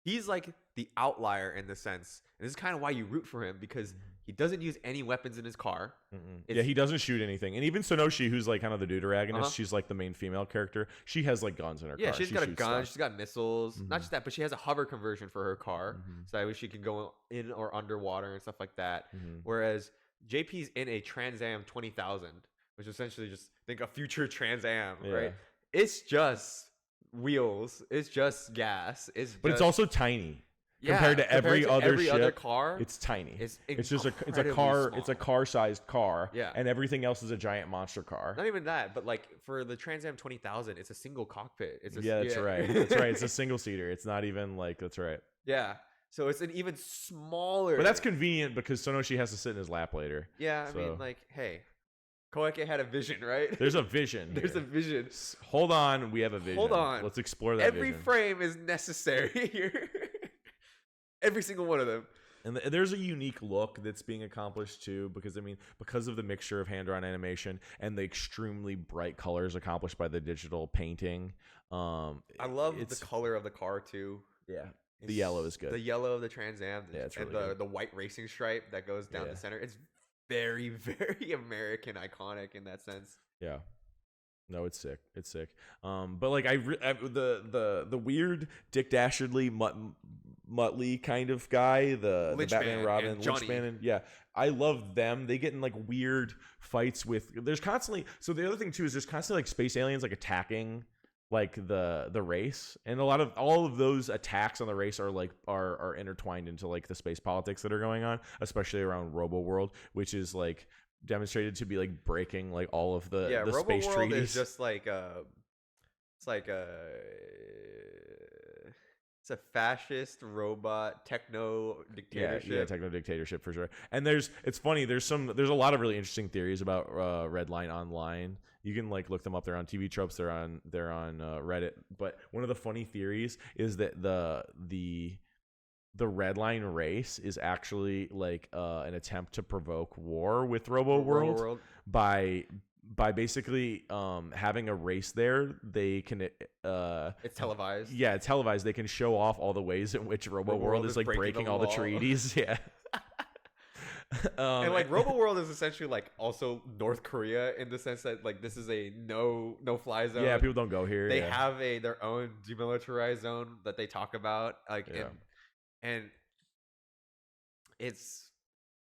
S2: he's like the outlier in the sense. And this is kind of why you root for him, because he doesn't use any weapons in his car.
S1: Yeah, he doesn't shoot anything. And even Sonoshi, who's like kind of the deuteragonist,
S2: Uh-huh.
S1: she's like the main female character. She has like guns in her
S2: Yeah,
S1: car.
S2: she's got a
S1: shoots
S2: gun.
S1: stuff.
S2: She's got missiles.
S1: Mhm.
S2: Not just that, but she has a hover conversion for her car,
S1: Mhm.
S2: so that way she can go in or underwater and stuff like that.
S1: Mhm.
S2: Whereas JP's in a Trans Am 20,000, which is essentially just think a future Trans Am,
S1: Yeah.
S2: right? It's just wheels. It's just gas.
S1: But it's also tiny. Compared to every other ship,
S2: car.
S1: It's tiny.
S2: It's
S1: just a
S2: incredibly
S1: car.
S2: small.
S1: It's a car-sized car.
S2: Yeah.
S1: And everything else is a giant monster car.
S2: Not even that, but like for the Trans Am 20,000, it's a single cockpit. It's a,
S1: Yeah, that's right. That's right. It's a single seater. It's not even like that's right.
S2: Yeah. So it's an even smaller.
S1: But that's convenient because Sonoshi has to sit in his lap later.
S2: Yeah, I
S1: So-
S2: mean, like, hey, Koike had a vision, right?
S1: There's a vision.
S2: There's a
S1: here.
S2: vision.
S1: Hold on, we have a vision.
S2: Hold on.
S1: Let's explore that
S2: Every
S1: vision.
S2: frame is necessary here. Every single one of them.
S1: And there's a unique look that's being accomplished too, because I mean, because of the mixture of hand-drawn animation and the extremely bright colors accomplished by the digital painting.
S2: I love the color of the car too.
S1: Yeah, the yellow is good.
S2: The yellow of the Trans Am,
S1: Yeah, it's
S2: and
S1: really good.
S2: the white racing stripe that goes down
S1: Yeah.
S2: the center. It's very, very American, iconic in that sense.
S1: Yeah. No, it's sick. It's sick. But like the weird Dick Dastardly Muttley kind of guy, the Batman
S2: and
S1: Robin,
S2: Johnny.
S1: Lynchman, and yeah, I love them. They get in like weird fights with. There's constantly. So the other thing too is there's constantly like space aliens like attacking like the race, and all of those attacks on the race are like are intertwined into like the space politics that are going on, especially around Robo World, which is like demonstrated to be like breaking like all of the
S2: Robo
S1: space
S2: World
S1: treaties.
S2: is just like it's like it's a fascist robot techno dictatorship.
S1: Yeah, techno dictatorship for sure. And it's funny. There's a lot of really interesting theories about Redline online. You can like look them up. They're on TV Tropes. They're on Reddit. But one of the funny theories is that the Redline race is actually like an attempt to provoke war with Robo World by basically having a race there. They can
S2: It's televised.
S1: yeah, it's televised. They can show off all the ways in which Robo World is like breaking all the
S2: law.
S1: treaties. Yeah.
S2: And like Robo World is essentially like also North Korea in the sense that like this is a no fly zone.
S1: Yeah, people don't go here.
S2: They
S1: yeah.
S2: have their own demilitarized zone that they talk about, like
S1: Yeah.
S2: and it's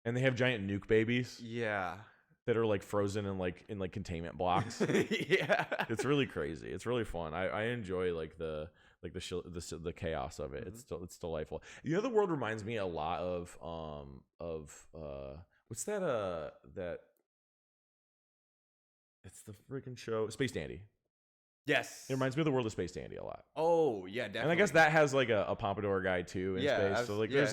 S1: And they have giant nuke babies
S2: yeah
S1: that are like frozen in containment blocks.
S2: yeah.
S1: It's really crazy. It's really fun. I enjoy like the chaos of it.
S2: Mm-hmm.
S1: It's delightful. You know, the world reminds me a lot of what's that it's the freaking show Space Dandy.
S2: Yes.
S1: It reminds me of the world of Space Dandy a lot.
S2: Oh yeah, definitely.
S1: And I guess that has like a pompadour guy too in
S2: Yeah,
S1: space. So like
S2: yeah.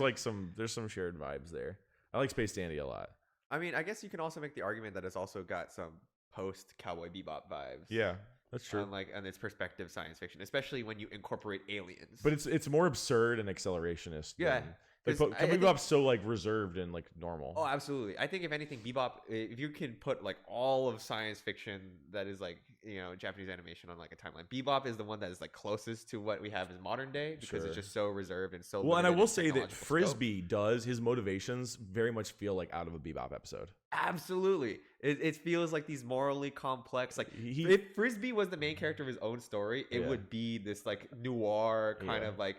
S1: there's some shared vibes there. I like Space Dandy a lot.
S2: I mean, I guess you can also make the argument that it's also got some post Cowboy Bebop vibes.
S1: Yeah, that's true.
S2: On its perspective science fiction, especially when you incorporate aliens.
S1: But it's more absurd and accelerationist.
S2: Yeah,
S1: Like,
S2: 'cause I think-
S1: Bebop's so like reserved and like normal.
S2: Oh, absolutely. I think if anything, Bebop, if you can put like all of science fiction that is like, you know, Japanese animation on like a timeline, Bebop is the one that is like closest to what we have in modern day because
S1: Sure.
S2: it's just so reserved and so
S1: Well, and I
S2: limited
S1: will
S2: in
S1: say that
S2: technological scope.
S1: Frisbee his motivations very much feel like out of a Bebop episode.
S2: Absolutely. It feels like these morally complex, like
S1: He-
S2: if Frisbee was the main character of his own story, it
S1: Yeah.
S2: would be this like noir kind
S1: Yeah.
S2: of like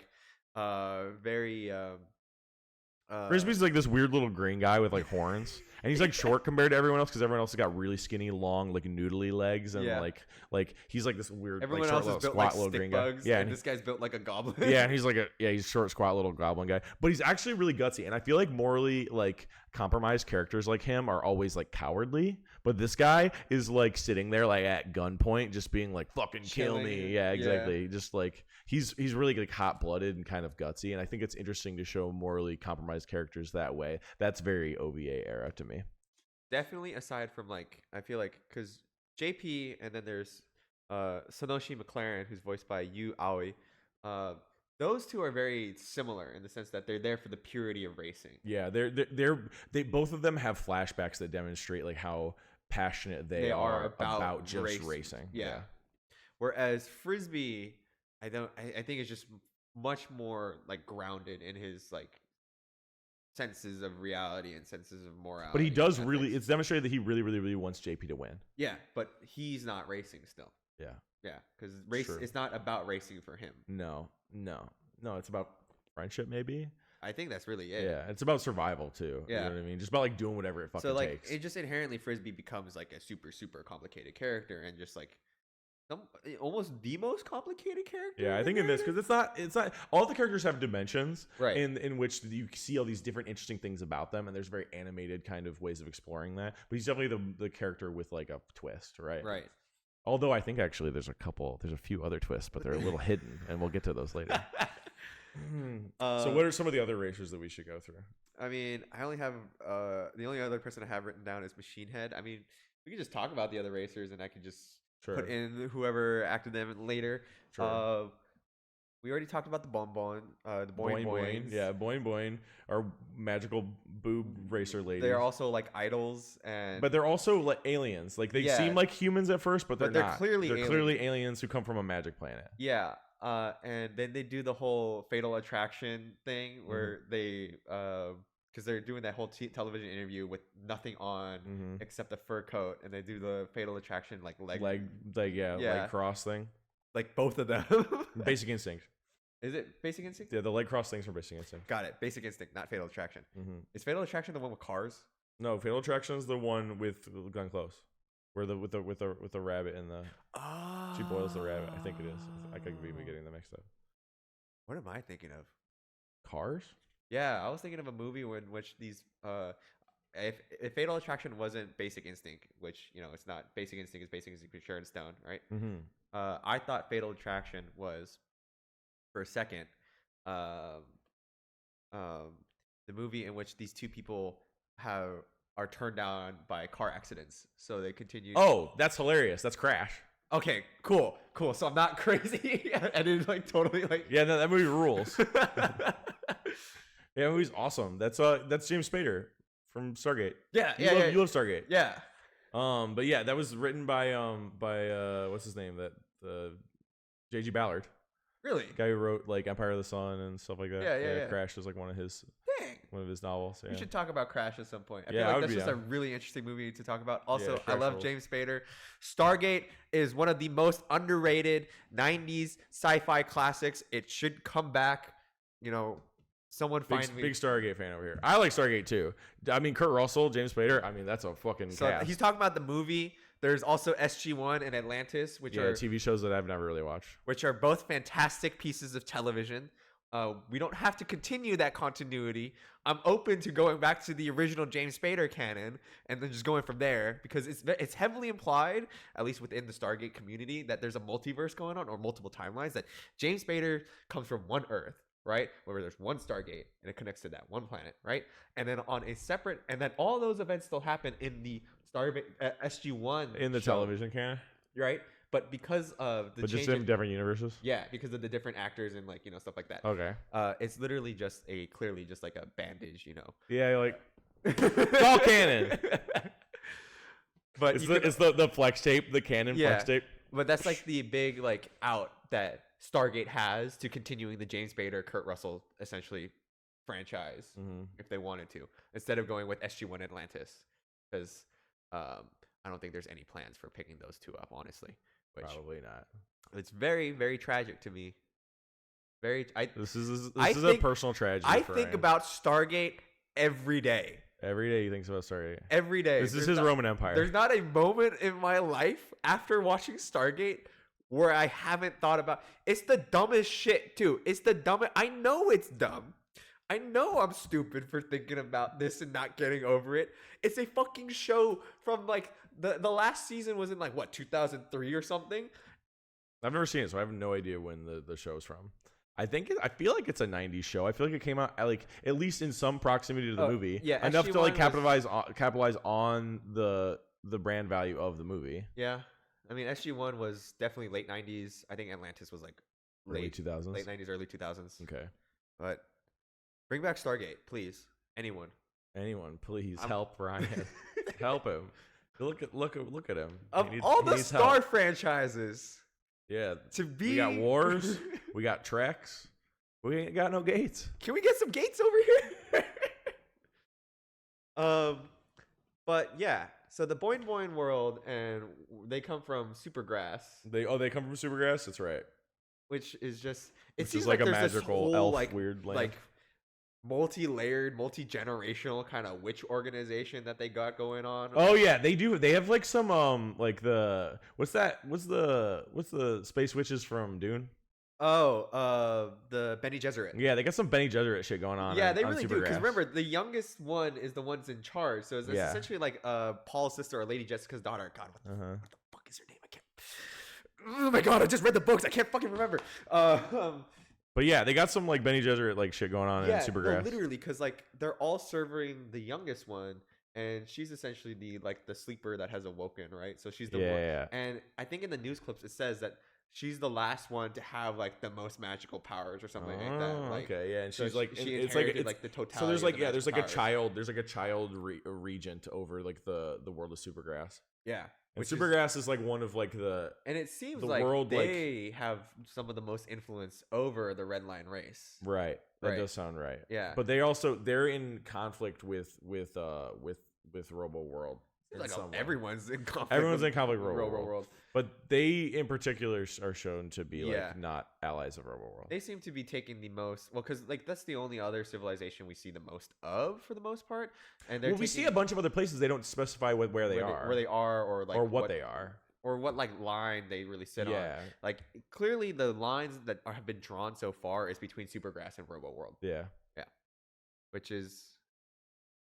S2: very
S1: Frisbee's like this weird little green guy with like horns, and he's like short compared to everyone else because everyone else has got really skinny, long, like noodly legs, and like he's like this weird,
S2: Everyone
S1: like short,
S2: else is
S1: little,
S2: built
S1: squat
S2: like
S1: little
S2: stick
S1: green
S2: bugs,
S1: guy. Yeah,
S2: and this guy's built like a goblin.
S1: yeah, and he's like he's short, squat little goblin guy, but he's actually really gutsy, and I feel like morally like compromised characters like him are always like cowardly, but this guy is like sitting there like at gunpoint, just being like fucking kill me. Yeah, exactly. Just like he's really like hot blooded and kind of gutsy, and I think it's interesting to show morally compromised characters that way. That's very OVA era to me.
S2: Definitely, aside from like, I feel like because JP and then there's Sonoshi McLaren, who's voiced by Yu Aoi. Those two are very similar in the sense that they're there for the purity of racing.
S1: Yeah, they both of them have flashbacks that demonstrate like how passionate they are about just racing.
S2: Yeah. Whereas Frisbee, I think is just much more like grounded in his like senses of reality and senses of morality.
S1: But he does really, it's demonstrated that he really, really, really wants JP to win.
S2: Yeah, but he's not racing still.
S1: Yeah.
S2: Yeah, because it's not about racing for him.
S1: No, it's about friendship maybe.
S2: I think that's really it.
S1: Yeah, it's about survival too.
S2: Yeah.
S1: You know what I mean? Just about like doing whatever it fucking takes.
S2: It just inherently Frisbee becomes like a super, super complicated character and just like almost the most complicated character.
S1: Yeah, I think in this, because it's not all the characters have dimensions,
S2: right?
S1: In which you see all these different interesting things about them, and there's very animated kind of ways of exploring that. But he's definitely the character with like a twist, right?
S2: Right.
S1: Although I think actually there's a few other twists, but they're a little hidden, and we'll get to those later. So what are some of the other racers that we should go through?
S2: I mean, I only have the only other person I have written down is Machine Head. I mean, we can just talk about the other racers, and I can just put in whoever acted them later. Sure. We already talked about the Bonbon, the Boing.
S1: Yeah, Boing are magical boob racer ladies.
S2: They're also like idols,
S1: but they're also like aliens. Like they seem like humans at first, but they're not. They're clearly aliens who come from a magic planet.
S2: Yeah. And then they do the whole Fatal Attraction thing where they because they're doing that whole television interview with nothing on except a fur coat, and they do the Fatal Attraction like leg
S1: cross thing.
S2: Like both of them.
S1: Basic Instinct.
S2: Is it Basic Instinct?
S1: Yeah, the leg cross things from Basic Instinct.
S2: Got it. Basic Instinct, not Fatal Attraction. Is Fatal Attraction the one with cars?
S1: No, Fatal Attraction is the one with Glenn Close, where with the rabbit and the she boils the rabbit. I think it is. I could be getting them mixed up.
S2: What am I thinking of?
S1: Cars?
S2: Yeah, I was thinking of a movie in which these if Fatal Attraction wasn't Basic Instinct, which it's not. Basic Instinct is Basic Instinct with Sharon Stone, right? I thought Fatal Attraction was, for a second, the movie in which these two people are turned down by car accidents, so they continue.
S1: Oh, that's hilarious! That's Crash.
S2: Okay, cool. So I'm not crazy. I didn't like totally like.
S1: Yeah, no, that movie rules. Yeah, that movie's awesome. That's James Spader from Stargate.
S2: Yeah,
S1: you love Stargate.
S2: Yeah.
S1: But yeah, that was written by what's his name? That J.G. Ballard.
S2: Really?
S1: Guy who wrote like Empire of the Sun and stuff like that.
S2: Yeah.
S1: Crash is like one of his novels. Yeah.
S2: We should talk about Crash at some point. I
S1: feel
S2: like that's just a really interesting movie to talk about. Also,
S1: Yeah,
S2: I love
S1: rules.
S2: James Spader. Stargate is one of the most underrated 90s sci-fi classics. It should come back. Someone find me.
S1: Big Stargate fan over here. I like Stargate too. I mean, Kurt Russell, James Spader. I mean, that's a fucking cast.
S2: He's talking about the movie. There's also SG-1 and Atlantis, which are
S1: TV shows that I've never really watched.
S2: Which are both fantastic pieces of television. We don't have to continue that continuity. I'm open to going back to the original James Spader canon and then just going from there, because it's heavily implied, at least within the Stargate community, that there's a multiverse going on or multiple timelines, that James Spader comes from one Earth, right? Where there's one Stargate and it connects to that one planet, right? And then on a separate, and then all those events still happen in the Stargate SG-1
S1: in the television canon,
S2: right? But because of the
S1: just in different universes,
S2: because of the different actors and stuff like that.
S1: Okay,
S2: it's literally just clearly just like a bandage,
S1: Yeah, like it's all canon. But it's the flex tape, the canon flex tape.
S2: But that's like the big out that Stargate has to continuing the James Spader, Kurt Russell essentially franchise, if they wanted to, instead of going with SG-1 Atlantis, because I don't think there's any plans for picking those two up, honestly.
S1: Probably not.
S2: It's very, very tragic to me. Very.
S1: This is
S2: I
S1: a
S2: think-
S1: personal tragedy.
S2: I
S1: for
S2: think
S1: Ryan.
S2: about Stargate every day.
S1: Every day he thinks about Stargate.
S2: Every day.
S1: This is
S2: There's
S1: his
S2: not-
S1: Roman Empire.
S2: There's not a moment in my life after watching Stargate where I haven't thought about. It's the dumbest shit too. It's the dumbest. I know it's dumb. I know I'm stupid for thinking about this and not getting over it. It's a fucking show from like the last season was in like what 2003 or something.
S1: I've never seen it, so I have no idea when the show's from. I feel like it's a '90s show. I feel like it came out at least in some proximity to the movie.
S2: yeah,
S1: enough to like
S2: SG-1
S1: capitalize on the brand value of the movie.
S2: Yeah, I mean SG-1 was definitely late 90s. I think Atlantis was like
S1: Early 2000s.
S2: late 90s, early 2000s.
S1: Okay.
S2: But bring back Stargate, please. Anyone,
S1: please help Ryan. Help him. Look at him.
S2: of
S1: He
S2: all the
S1: needs
S2: Star
S1: help.
S2: franchises,
S1: Yeah.
S2: to be
S1: We got Wars. We got Treks. We ain't got no Gates.
S2: Can we get some Gates over here? But yeah. So the Boing Boing world, and they come from Supergrass,
S1: They come from Supergrass. That's right.
S2: which is just
S1: Which
S2: seems
S1: is like a
S2: there's this
S1: magical
S2: whole,
S1: elf
S2: like,
S1: weird land.
S2: like multi-layered, multi-generational kind of witch organization that they got going on.
S1: Oh yeah, they do. They have like some like the what's the space witches from Dune?
S2: The Bene Gesserit.
S1: Yeah, they got some Benny Gesserit shit going on.
S2: Yeah, they
S1: on
S2: really do. Because
S1: Supergrass.
S2: remember, the youngest one is the one's in charge. So it's
S1: Yeah.
S2: essentially like Paul's sister or Lady Jessica's daughter. God, what the fuck is her name? I can't. Oh my god, I just read the books. I can't fucking remember.
S1: But yeah, they got some like Benny Gesserit like shit going on
S2: Yeah,
S1: in
S2: no,
S1: Supergrass.
S2: literally, because like they're all serving the youngest one, and she's essentially the sleeper that has awoken, right? So she's the one.
S1: Yeah.
S2: And I think in the news clips it says that she's the last one to have like the most magical powers or something like that. Like,
S1: okay, yeah, and
S2: so
S1: she's like,
S2: she
S1: it's like
S2: inherited,
S1: it's
S2: like the totality.
S1: so there's like
S2: of the
S1: there's like
S2: magic
S1: a
S2: powers.
S1: child regent over like the world of Supergrass.
S2: Yeah.
S1: And
S2: which is-
S1: Supergrass is like one of like
S2: And it seems
S1: the
S2: like
S1: world, like-
S2: they have some of the most influence over the Redline race.
S1: right. That
S2: Right.
S1: does sound right.
S2: Yeah.
S1: But they're in conflict with Robo World.
S2: Like everyone's in conflict.
S1: Everyone's
S2: with
S1: in conflict with
S2: Robo
S1: World.
S2: World.
S1: But they in particular are shown to be
S2: Yeah.
S1: like not allies of Robo World.
S2: They seem to be taking the most because like that's the only other civilization we see the most of for the most part. And they're
S1: Well, we see a bunch of other places they don't specify where they are.
S2: where they are, or like
S1: or what they are.
S2: or what like line they really sit on.
S1: Yeah.
S2: Like clearly the lines that have been drawn so far is between Supergrass and Robo World,
S1: Yeah.
S2: which is,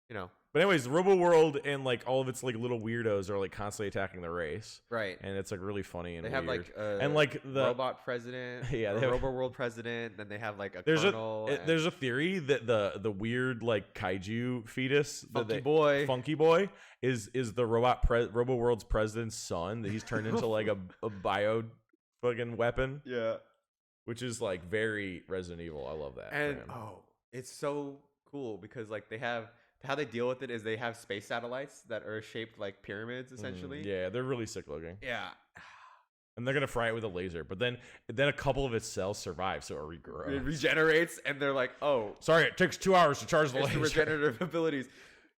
S2: you know,
S1: But anyways, Robo World and like all of its like little weirdos are like constantly attacking the race,
S2: right.
S1: and it's like really funny and
S2: They have
S1: weird.
S2: like
S1: and like the
S2: robot president,
S1: Yeah,
S2: or
S1: they have-
S2: Robo World president. Then they have like a
S1: there's
S2: colonel.
S1: there's a theory that the weird like kaiju fetus
S2: Funky Boy
S1: is the Robo World's president's son that he's turned into like a bio fucking weapon,
S2: Yeah.
S1: which is like very Resident Evil. I love that. for
S2: And
S1: him.
S2: it's so cool because like they have how they deal with it is they have space satellites that are shaped like pyramids essentially.
S1: Yeah, they're really sick looking.
S2: Yeah.
S1: And they're gonna fry it with a laser, but then a couple of its cells survive, so it regrows.
S2: It regenerates and they're like, oh,
S1: Sorry, it takes 2 hours to charge the
S2: it's the
S1: laser.
S2: regenerative abilities.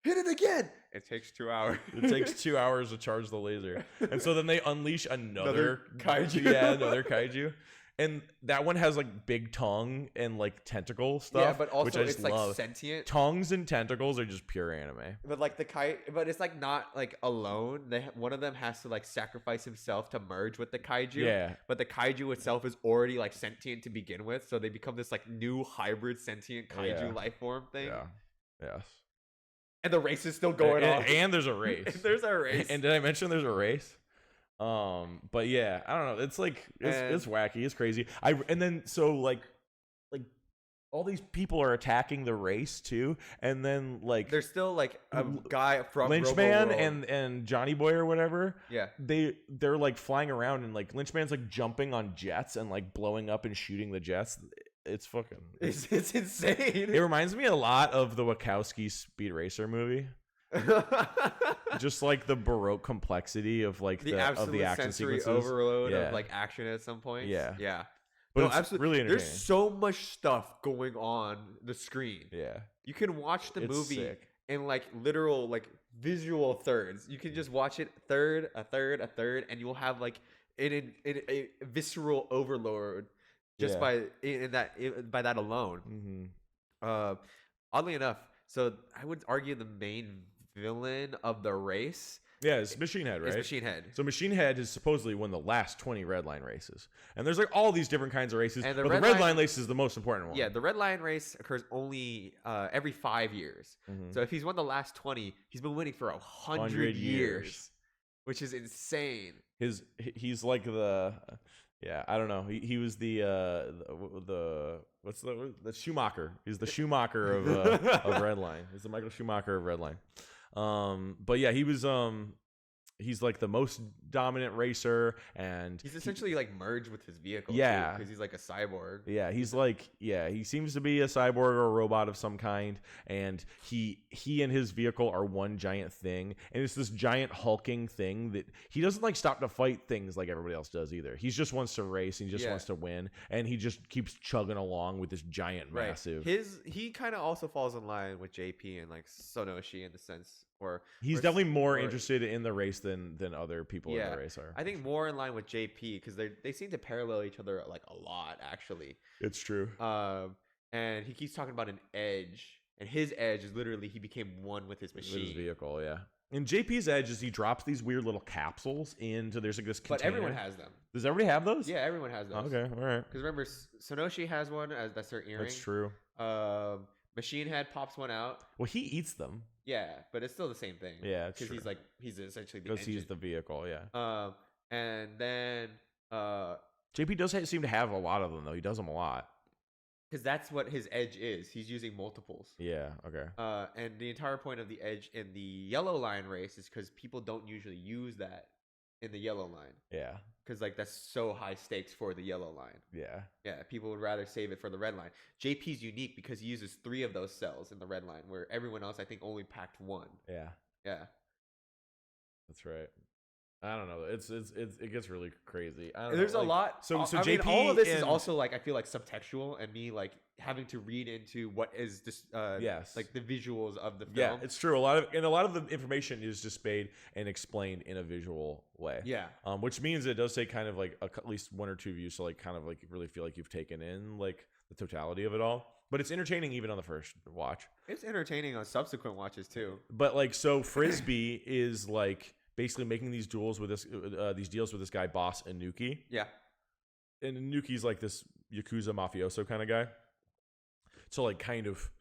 S2: Hit it again. It takes 2 hours.
S1: It takes 2 hours to charge the laser, and so then they unleash another
S2: kaiju.
S1: Yeah, another kaiju, and that one has like big tongue and like tentacle stuff.
S2: Yeah, but
S1: which
S2: also
S1: I just
S2: it's like
S1: love.
S2: sentient.
S1: Tongues and tentacles are just pure anime.
S2: But like but it's like not like alone. One of them has to like sacrifice himself to merge with the kaiju.
S1: Yeah,
S2: But the kaiju itself is already like sentient to begin with, so they become this like new hybrid sentient kaiju
S1: Yeah.
S2: life form thing.
S1: yeah, yes.
S2: And the race is still going on.
S1: And there's a race.
S2: There's a race.
S1: And did I mention there's a race? But yeah, I don't know. It's like it's wacky. It's crazy. And then so like all these people are attacking the race too, and then like
S2: There's still like a guy from
S1: Lynchman
S2: Robo-World.
S1: and Johnny Boy or whatever.
S2: Yeah.
S1: They're like flying around, and like Lynchman's like jumping on jets and like blowing up and shooting the jets. It's fucking.
S2: It's insane.
S1: It reminds me a lot of the Wachowski Speed Racer movie. Just like the Baroque complexity of like the
S2: absolute
S1: action
S2: sensory
S1: sequences.
S2: overload
S1: Yeah.
S2: of like action at some point.
S1: Yeah.
S2: Yeah.
S1: But
S2: No,
S1: it's
S2: absolutely.
S1: really entertaining.
S2: There's so much stuff going on the screen.
S1: Yeah.
S2: You can watch the
S1: It's
S2: movie
S1: sick.
S2: in like literal like visual thirds. You can just watch it a third, and you'll have like a visceral overload just
S1: Yeah.
S2: by that alone.
S1: Mm-hmm.
S2: Oddly enough, so I would argue the main villain of the race
S1: Yeah, it's Machine Head,
S2: is
S1: right?
S2: Machine Head.
S1: So Machine Head has supposedly won the last 20 Redline races. And there's like all these different kinds of races,
S2: And
S1: but the Redline race is the most important one.
S2: Yeah, the Redline race occurs only every 5 years.
S1: Mhm.
S2: So if he's won the last 20, he's been winning for 100 years, which is insane.
S1: He's like I don't know. He was the what's the Schumacher. He's the Schumacher of Redline. He's the Michael Schumacher of Redline. But yeah, he's like the most dominant racer, and
S2: He's essentially like merged with his vehicle.
S1: Yeah.
S2: Because he's like a cyborg.
S1: Yeah, he seems to be a cyborg or a robot of some kind, and he and his vehicle are one giant thing, and it's this giant hulking thing that he doesn't like stop to fight things like everybody else does either. He just wants to race, and he just wants to win, and he just keeps chugging along with this giant massive.
S2: He kind of also falls in line with JP and like Sonoshi in the sense, or
S1: he's definitely more interested in the race than other people in the race are.
S2: I think more in line with JP because they seem to parallel each other like a lot actually.
S1: It's true.
S2: And he keeps talking about an edge, and his edge is literally he became one with his machine,
S1: with his vehicle. Yeah. And JP's edge is he drops these weird little capsules into there's like this container.
S2: But everyone has them.
S1: Does everybody have those?
S2: Yeah, everyone has those.
S1: Okay, all right.
S2: Because remember, Sonoshi has one that's her earring.
S1: That's true.
S2: Machine Head pops one out.
S1: Well, he eats them.
S2: Yeah, but it's still the same thing.
S1: Yeah,
S2: because he's essentially the
S1: engine. He's the vehicle. Yeah.
S2: And then
S1: JP does seem to have a lot of them though. He does them a lot.
S2: Because that's what his edge is. He's using multiples.
S1: Yeah. Okay.
S2: And the entire point of the edge in the yellow line race is because people don't usually use that in the yellow line.
S1: Yeah.
S2: Because like that's so high stakes for the yellow line.
S1: Yeah.
S2: Yeah. People would rather save it for the red line. JP's unique because he uses 3 of those cells in the red line, where everyone else I think only packed 1.
S1: Yeah.
S2: Yeah.
S1: That's right. I don't know. It gets really crazy.
S2: There's a lot.
S1: So
S2: I
S1: JP
S2: mean, all of this is also like I feel like subtextual, and me like having to read into what is this like the visuals of the film.
S1: Yeah, it's true. A lot of the information is displayed and explained in a visual way.
S2: Yeah.
S1: Which means it does take kind of like at least 1 or 2 views to like kind of like really feel like you've taken in like the totality of it all. But it's entertaining even on the first watch.
S2: It's entertaining on subsequent watches too.
S1: But like so Frisbee is like basically making these deals with this guy boss Inuki.
S2: Yeah.
S1: And Inuki's like this Yakuza mafioso kind of guy. To like kind of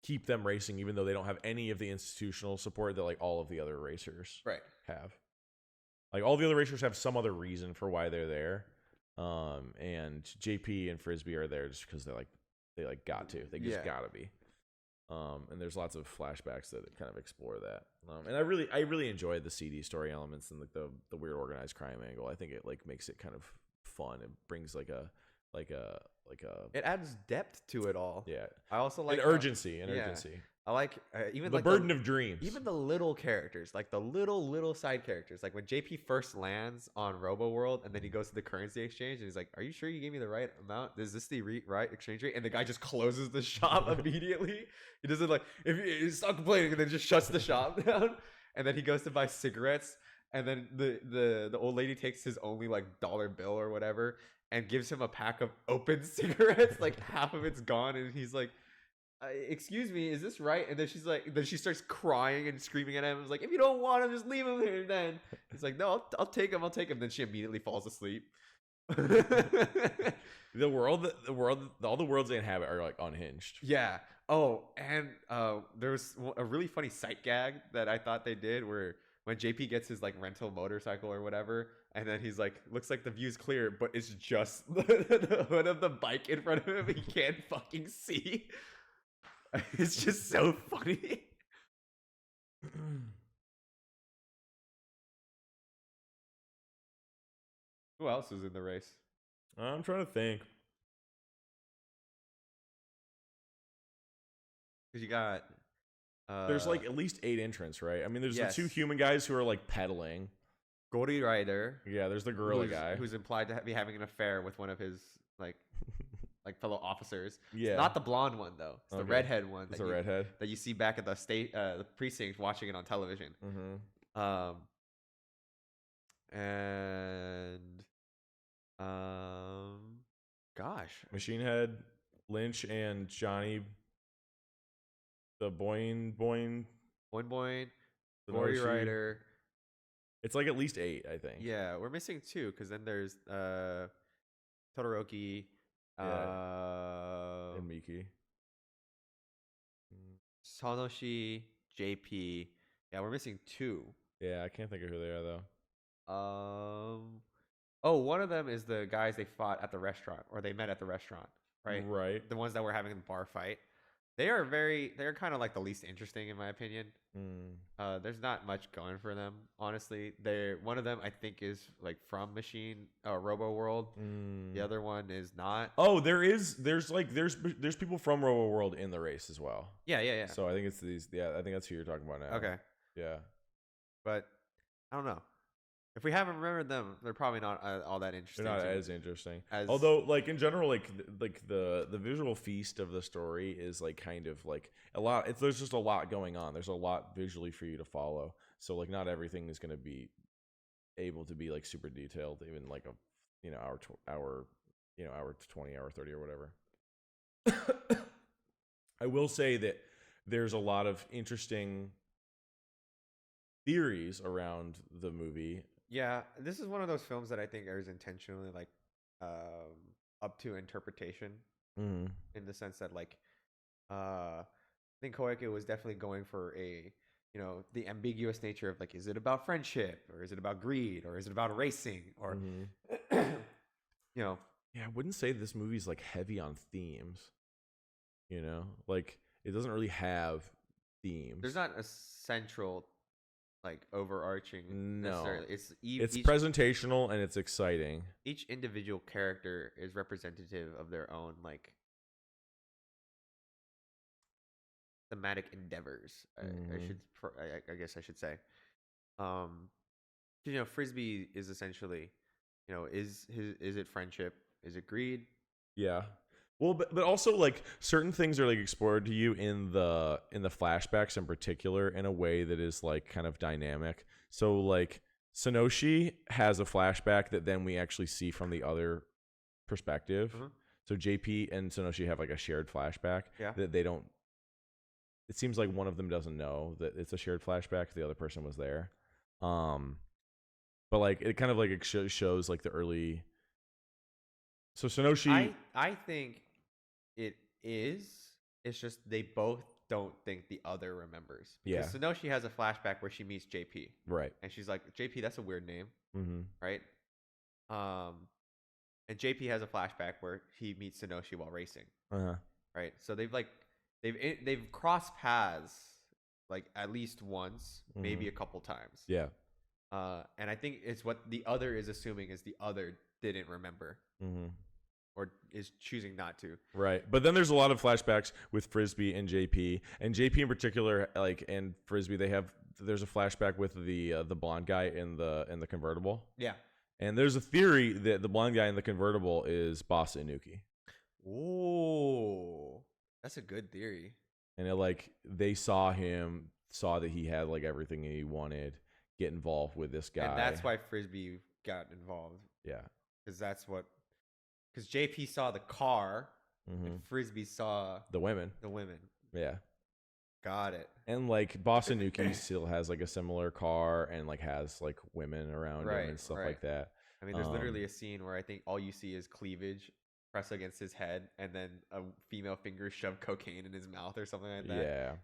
S1: keep them racing even though they don't have any of the institutional support that like all of the other racers have. Like all the other racers have some other reason for why they're there. And JP and Frisbee are there just because they got to. They just gotta be. And there's lots of flashbacks that kind of explore that. And I really enjoyed the CD story elements and like the weird organized crime angle. I think it like makes it kind of fun. It brings like a
S2: it adds depth to it all.
S1: Yeah.
S2: I also like
S1: urgency.
S2: I like even
S1: the
S2: like
S1: burden of dreams.
S2: Even the little characters, like the little side characters. Like when JP first lands on Robo World and then he goes to the currency exchange and he's like, "Are you sure you gave me the right amount? Is this the right exchange rate?" And the guy just closes the shop immediately. He doesn't like if he stop complaining and then just shuts the shop down. And then he goes to buy cigarettes and then the old lady takes his only like dollar bill or whatever and gives him a pack of open cigarettes. Like half of it's gone and he's like, excuse me, is this right? And then she starts crying and screaming at him. It's like, if you don't want him, just leave him here. Then he's like, no, I'll take him. Then she immediately falls asleep.
S1: all the worlds they inhabit are like unhinged.
S2: Yeah. Oh, and there's a really funny sight gag that I thought they did where when JP gets his like rental motorcycle or whatever, and then he's like, looks like the view's clear, but it's just the hood of the bike in front of him. He can't fucking see. It's just so funny. Who else is in the race?
S1: I'm trying to think.
S2: Because you got
S1: there's like at least 8 entrants, right? I mean, there's the 2 human guys who are like pedaling.
S2: Gory Rider.
S1: Yeah, there's the gorilla guy
S2: who's implied to be having an affair with one of his like fellow officers.
S1: Yeah,
S2: it's not the blonde one though. It's the redhead one.
S1: It's the redhead
S2: that you see back at the precinct watching it on television.
S1: Mm-hmm.
S2: And Gosh.
S1: Machine Head, Lynch, and Johnny, the Boing,
S2: Boing Boing, Gory
S1: Sonoshi.
S2: Rider.
S1: It's like at least 8, I think.
S2: Yeah, we're missing 2 because then there's Todoroki,
S1: And Miki.
S2: Sonoshi, JP. Yeah, we're missing 2.
S1: Yeah, I can't think of who they are though.
S2: Oh, one of them is the guys they fought at the restaurant, or they met at the restaurant, right?
S1: Right.
S2: The ones that were having the bar fight. They're kind of like the least interesting in my opinion. There's not much going for them, honestly. One of them I think is like from Robo World. The other one is not.
S1: Oh, there's people from Robo World in the race as well.
S2: Yeah.
S1: So I think it's these. Yeah, I think that's who you're talking about now.
S2: Okay.
S1: Yeah.
S2: But I don't know. If we haven't remembered them, they're probably not all that interesting.
S1: They're not as interesting. Although, like in general, like the visual feast of the story is like kind of like a lot. There's just a lot going on. There's a lot visually for you to follow. So like not everything is going to be able to be like super detailed, even like a hour 20, hour 30 or whatever. I will say that there's a lot of interesting theories around the movie.
S2: Yeah, this is one of those films that I think is intentionally like up to interpretation in the sense that like I think Koike was definitely going for the ambiguous nature of like, is it about friendship or is it about greed or is it about racing or
S1: Yeah, I wouldn't say this movie's like heavy on themes. Like it doesn't really have themes.
S2: There's not a central like overarching necessarily.
S1: It's presentational and it's exciting.
S2: Each individual character is representative of their own like thematic endeavors. I guess I should say. Frisbee is essentially, is it friendship? Is it greed?
S1: Yeah. Well, but also like certain things are like explored to you in the flashbacks in particular in a way that is like kind of dynamic. So like Sonoshi has a flashback that then we actually see from the other perspective. So JP and Sonoshi have like a shared flashback that they don't. It seems like one of them doesn't know that it's a shared flashback. The other person was there. But like it kind of like it shows like the early. So Sonoshi,
S2: I think it is. It's just they both don't think the other remembers.
S1: Yeah.
S2: Sonoshi has a flashback where she meets JP.
S1: Right.
S2: And she's like, JP, that's a weird name. Right. And JP has a flashback where he meets Sonoshi while racing. Right. So they've crossed paths like at least once, maybe a couple times.
S1: Yeah.
S2: And I think it's what the other is assuming is the other didn't remember. Or is choosing not to. Right.
S1: But then there's a lot of flashbacks with Frisbee and JP. And JP in particular, like, and Frisbee, there's a flashback with the blonde guy in the convertible.
S2: Yeah.
S1: And there's a theory that the blonde guy in the convertible is Boss Inuki.
S2: Oh, that's a good theory.
S1: And they saw that he had like everything he wanted, get involved with this guy.
S2: And that's why Frisbee got involved.
S1: Yeah.
S2: Because JP saw the car and Frisbee saw
S1: the women. Yeah.
S2: Got it.
S1: And like Boss Inuki still has like a similar car and like has like women around him and stuff like that.
S2: I mean, there's literally a scene where I think all you see is cleavage press against his head and then a female finger shove cocaine in his mouth or something like that.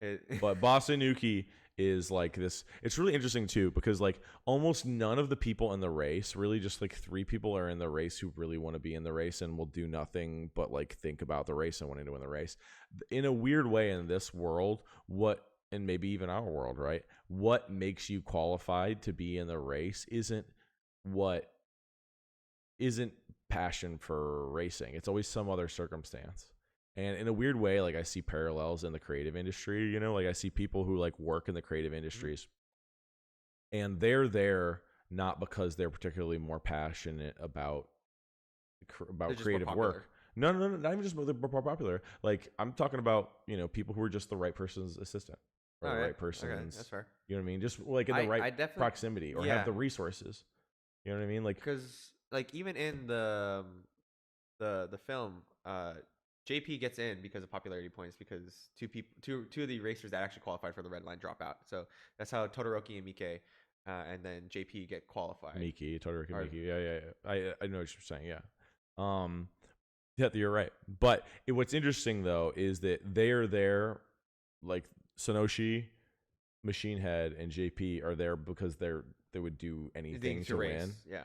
S1: Yeah. But Boss Inuki is like this. It's really interesting too because like almost none of the people in the race, really just like 3 people are in the race who really want to be in the race and will do nothing but like think about the race and wanting to win the race. In a weird way, in this world, and maybe even our world, right? What makes you qualified to be in the race isn't passion for racing. It's always some other circumstance. And in a weird way, like I see parallels in the creative industry, like I see people who like work in the creative industries and they're there not because they're particularly more passionate about creative work. No, not even just they're more popular. Like I'm talking about, people who are just the right person's assistant or the right person's,
S2: okay, that's fair.
S1: You know what I mean? Just like in the right proximity or have the resources. You know what I mean? Like,
S2: because like even in the the film, JP gets in because of popularity points because two of the racers that actually qualified for the red line drop out. So that's how Todoroki and Mike, and then JP get qualified.
S1: Todoroki, Miki. Yeah. I know what you're saying. Yeah. Yeah, you're right. But what's interesting though is that they are there, like Sonoshi, Machine Head, and JP are there because they would do anything to win.
S2: Yeah.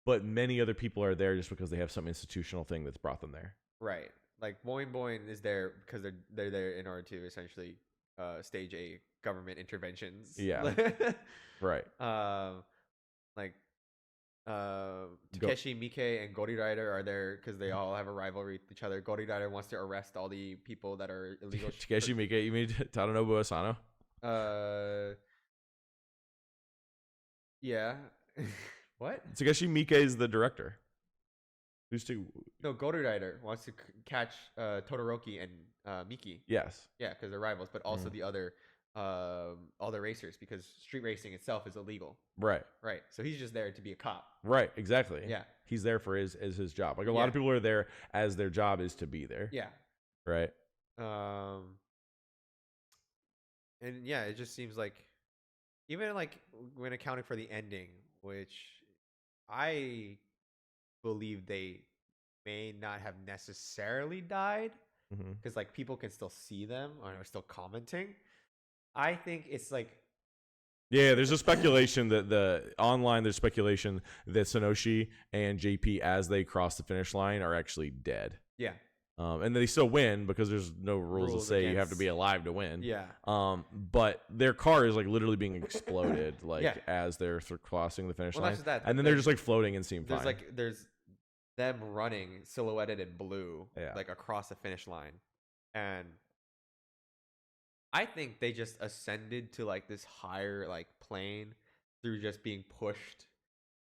S1: But many other people are there just because they have some institutional thing that's brought them there.
S2: Right. Like Boing Boing is there because they're there in order to essentially stage a government interventions.
S1: Yeah. Right.
S2: Like Takeshi, Mike, and Gori Rider are there because they all have a rivalry with each other. Gori Rider wants to arrest all the people that are illegal.
S1: Takeshi Mike, you mean Tadanobu Asano?
S2: Yeah. What?
S1: Takeshi Mike is the director.
S2: No, Gori Rider wants to catch Todoroki and Miki.
S1: Yes.
S2: Yeah, because they're rivals, but also the other racers because street racing itself is illegal.
S1: Right.
S2: Right. So he's just there to be a cop.
S1: Right. Exactly.
S2: Yeah.
S1: He's there for his job. Like a lot of people are there as their job is to be there.
S2: Yeah.
S1: Right.
S2: And yeah, it just seems like even like when accounting for the ending, which I believe they may not have necessarily died because like people can still see them or are still commenting. I think it's like
S1: there's a speculation that there's speculation that Sonoshi and JP as they cross the finish line are actually dead.
S2: Yeah.
S1: And they still win because there's no rules that say you have to be alive to win.
S2: Yeah.
S1: But their car is like literally being exploded as they're crossing the finish line. And then they're just like floating and seem fine.
S2: There's them running silhouetted in blue like across the finish line. And I think they just ascended to like this higher like plane through just being pushed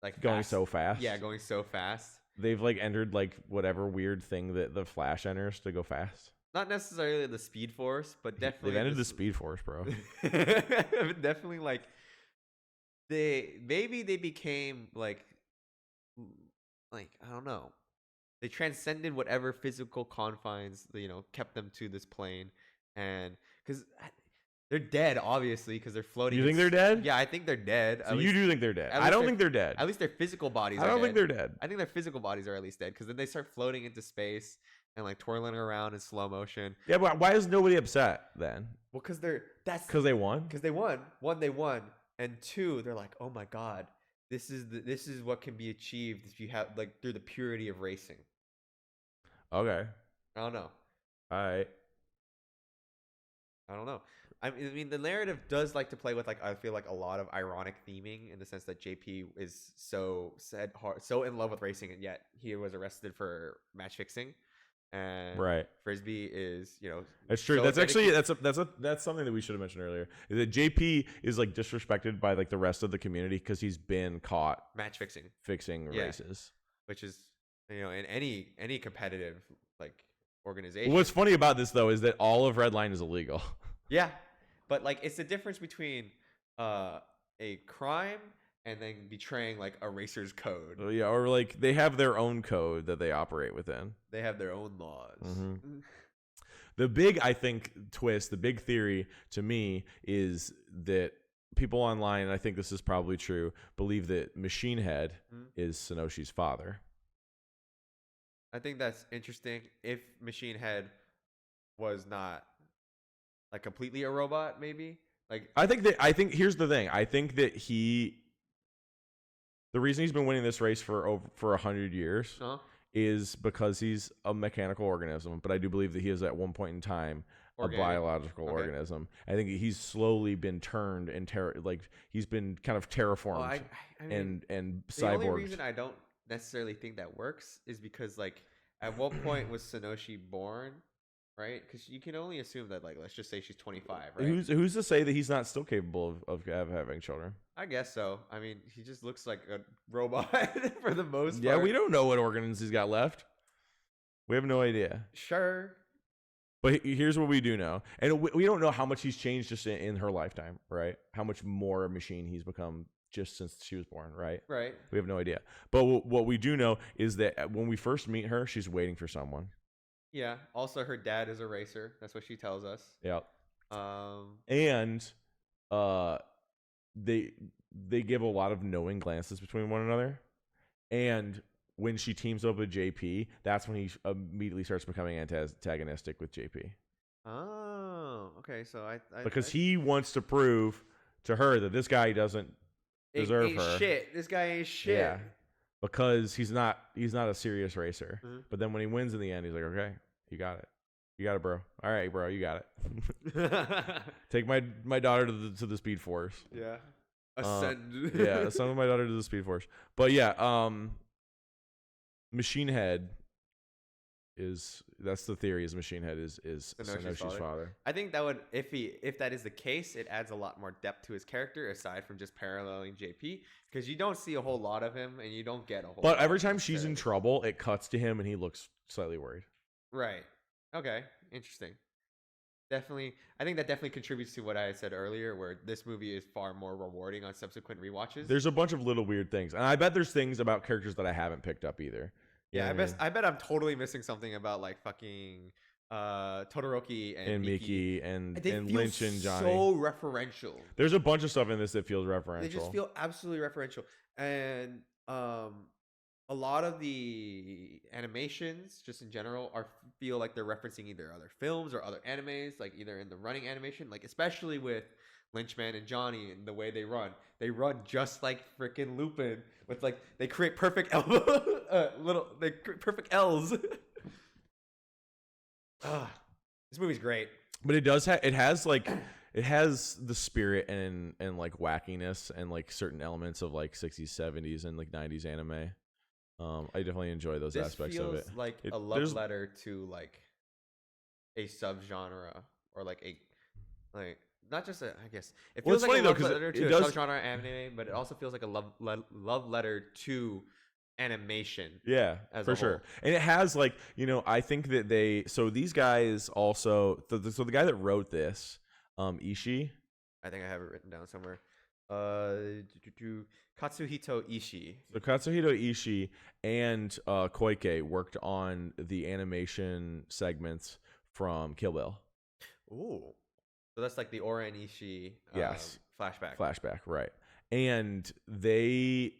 S2: like
S1: going so fast.
S2: Yeah, going so fast.
S1: They've like entered like whatever weird thing that the Flash enters to go fast.
S2: Not necessarily the Speed Force, but definitely
S1: they've entered the Speed Force, bro.
S2: Definitely like they became like I don't know. They transcended whatever physical confines kept them to this plane, and because they're dead, obviously, because they're floating.
S1: You think they're dead?
S2: Yeah, I think they're dead.
S1: So you do think they're dead? I don't think they're dead.
S2: At least their physical bodies
S1: I don't think they're dead.
S2: I think their physical bodies are at least dead because then they start floating into space and like twirling around in slow motion.
S1: Yeah, but why is nobody upset then?
S2: Well, because
S1: they won.
S2: Because they won. One, they won, and two, they're like, oh my god, this is what can be achieved if you have like through the purity of racing.
S1: Okay.
S2: I don't know.
S1: All right.
S2: I don't know. I mean, the narrative does like to play with like I feel like a lot of ironic theming in the sense that JP is so in love with racing, and yet he was arrested for match fixing, and Frisbee is
S1: that's true.
S2: So
S1: that's actually that's something that we should have mentioned earlier. Is that JP is like disrespected by like the rest of the community because he's been caught
S2: match
S1: fixing races,
S2: which is in any competitive like organization.
S1: What's funny about this though is that all of Redline is illegal.
S2: Yeah. But like it's the difference between a crime and then betraying like a racer's code.
S1: Yeah, or like they have their own code that they operate within.
S2: They have their own laws.
S1: Mm-hmm. The big, I think, twist, the big theory to me is that people online, and I think this is probably true, believe that Machine Head is Sonoshi's father.
S2: I think that's interesting. If Machine Head was not like completely a robot, maybe. Like
S1: I think here's the thing. I think that the reason he's been winning this race for 100 years is because he's a mechanical organism. But I do believe that he is at one point in time a biological organism. I think he's slowly been turned and he's been kind of terraformed
S2: I mean,
S1: and cyborged.
S2: The only reason I don't necessarily think that works is because like at what point was Sonoshi born? Right, because you can only assume that, like, let's just say she's 25, right?
S1: Who's to say that he's not still capable of having children?
S2: I guess so. I mean, he just looks like a robot for the most part.
S1: Yeah, we don't know what organs he's got left. We have no idea.
S2: Sure.
S1: But here's what we do know. And we don't know how much he's changed just in her lifetime, right? How much more a machine he's become just since she was born, right?
S2: Right.
S1: We have no idea. But what we do know is that when we first meet her, she's waiting for someone.
S2: Yeah. Also, her dad is a racer. That's what she tells us.
S1: Yeah.
S2: Um.
S1: And they give a lot of knowing glances between one another. And when she teams up with JP, that's when he immediately starts becoming antagonistic with JP.
S2: Oh, okay. So
S1: because he wants to prove to her that this guy doesn't deserve
S2: ain't
S1: her.
S2: Shit. This guy ain't shit.
S1: Yeah, because he's not a serious racer.
S2: Mm-hmm.
S1: But then when he wins in the end, he's like, okay, you got it, bro. All right, bro, you got it. Take my daughter to the Speed Force.
S2: Yeah, ascend.
S1: Yeah, send my daughter to the Speed Force. But yeah, Machine Head that's the theory, is Machine Head is Sanoshi's father.
S2: I think that would, if that is the case, it adds a lot more depth to his character aside from just paralleling JP, because you don't see a whole lot of him and you don't get a whole
S1: But every time she's in trouble, it cuts to him and he looks slightly worried.
S2: Right. Okay. Interesting. Definitely. I think that definitely contributes to what I said earlier, where this movie is far more rewarding on subsequent rewatches.
S1: There's a bunch of little weird things, and I bet there's things about characters that I haven't picked up either.
S2: Yeah, I bet I'm totally missing something about like fucking Todoroki and
S1: Miki and Lynch and Johnny.
S2: So referential.
S1: There's a bunch of stuff in this that feels referential.
S2: They just feel absolutely referential, and a lot of the animations, just in general, feel like they're referencing either other films or other animes, like either in the running animation, like especially with Lynchman and Johnny and the way they run. They run just like freaking Lupin, with like they create perfect perfect L's. This movie's great.
S1: But it has the spirit and like wackiness and like certain elements of like 60s, 70s, and like 90s anime. I definitely enjoy those aspects of it.
S2: Like a love letter to like a subgenre, or like not just I guess it feels like a love letter to a subgenre anime, but it also feels like a love letter to animation.
S1: Yeah, for sure. And it has like, I think that these guys also, so the guy that wrote this, Ishii,
S2: I think I have it written down somewhere. Katsuhito Ishii.
S1: So Katsuhito Ishii and Koike worked on the animation segments from Kill Bill.
S2: Ooh. So that's like the Oren Ishii flashback,
S1: right? And they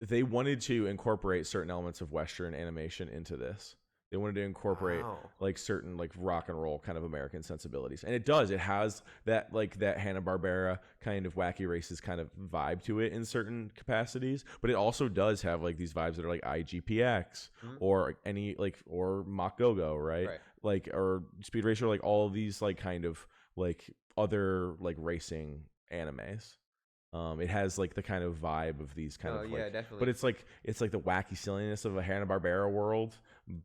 S1: wanted to incorporate certain elements of Western animation into this. They wanted to incorporate like certain like rock and roll kind of American sensibilities, and it does. It has that Hanna-Barbera kind of wacky races kind of vibe to it in certain capacities, but it also does have like these vibes that are like IGPX or any or Mach Go-Go, right? Like, or Speed Racer, like all of these like kind of like other like racing animes. It has like the kind of vibe of these kind of
S2: definitely.
S1: But it's like the wacky silliness of a Hanna-Barbera world,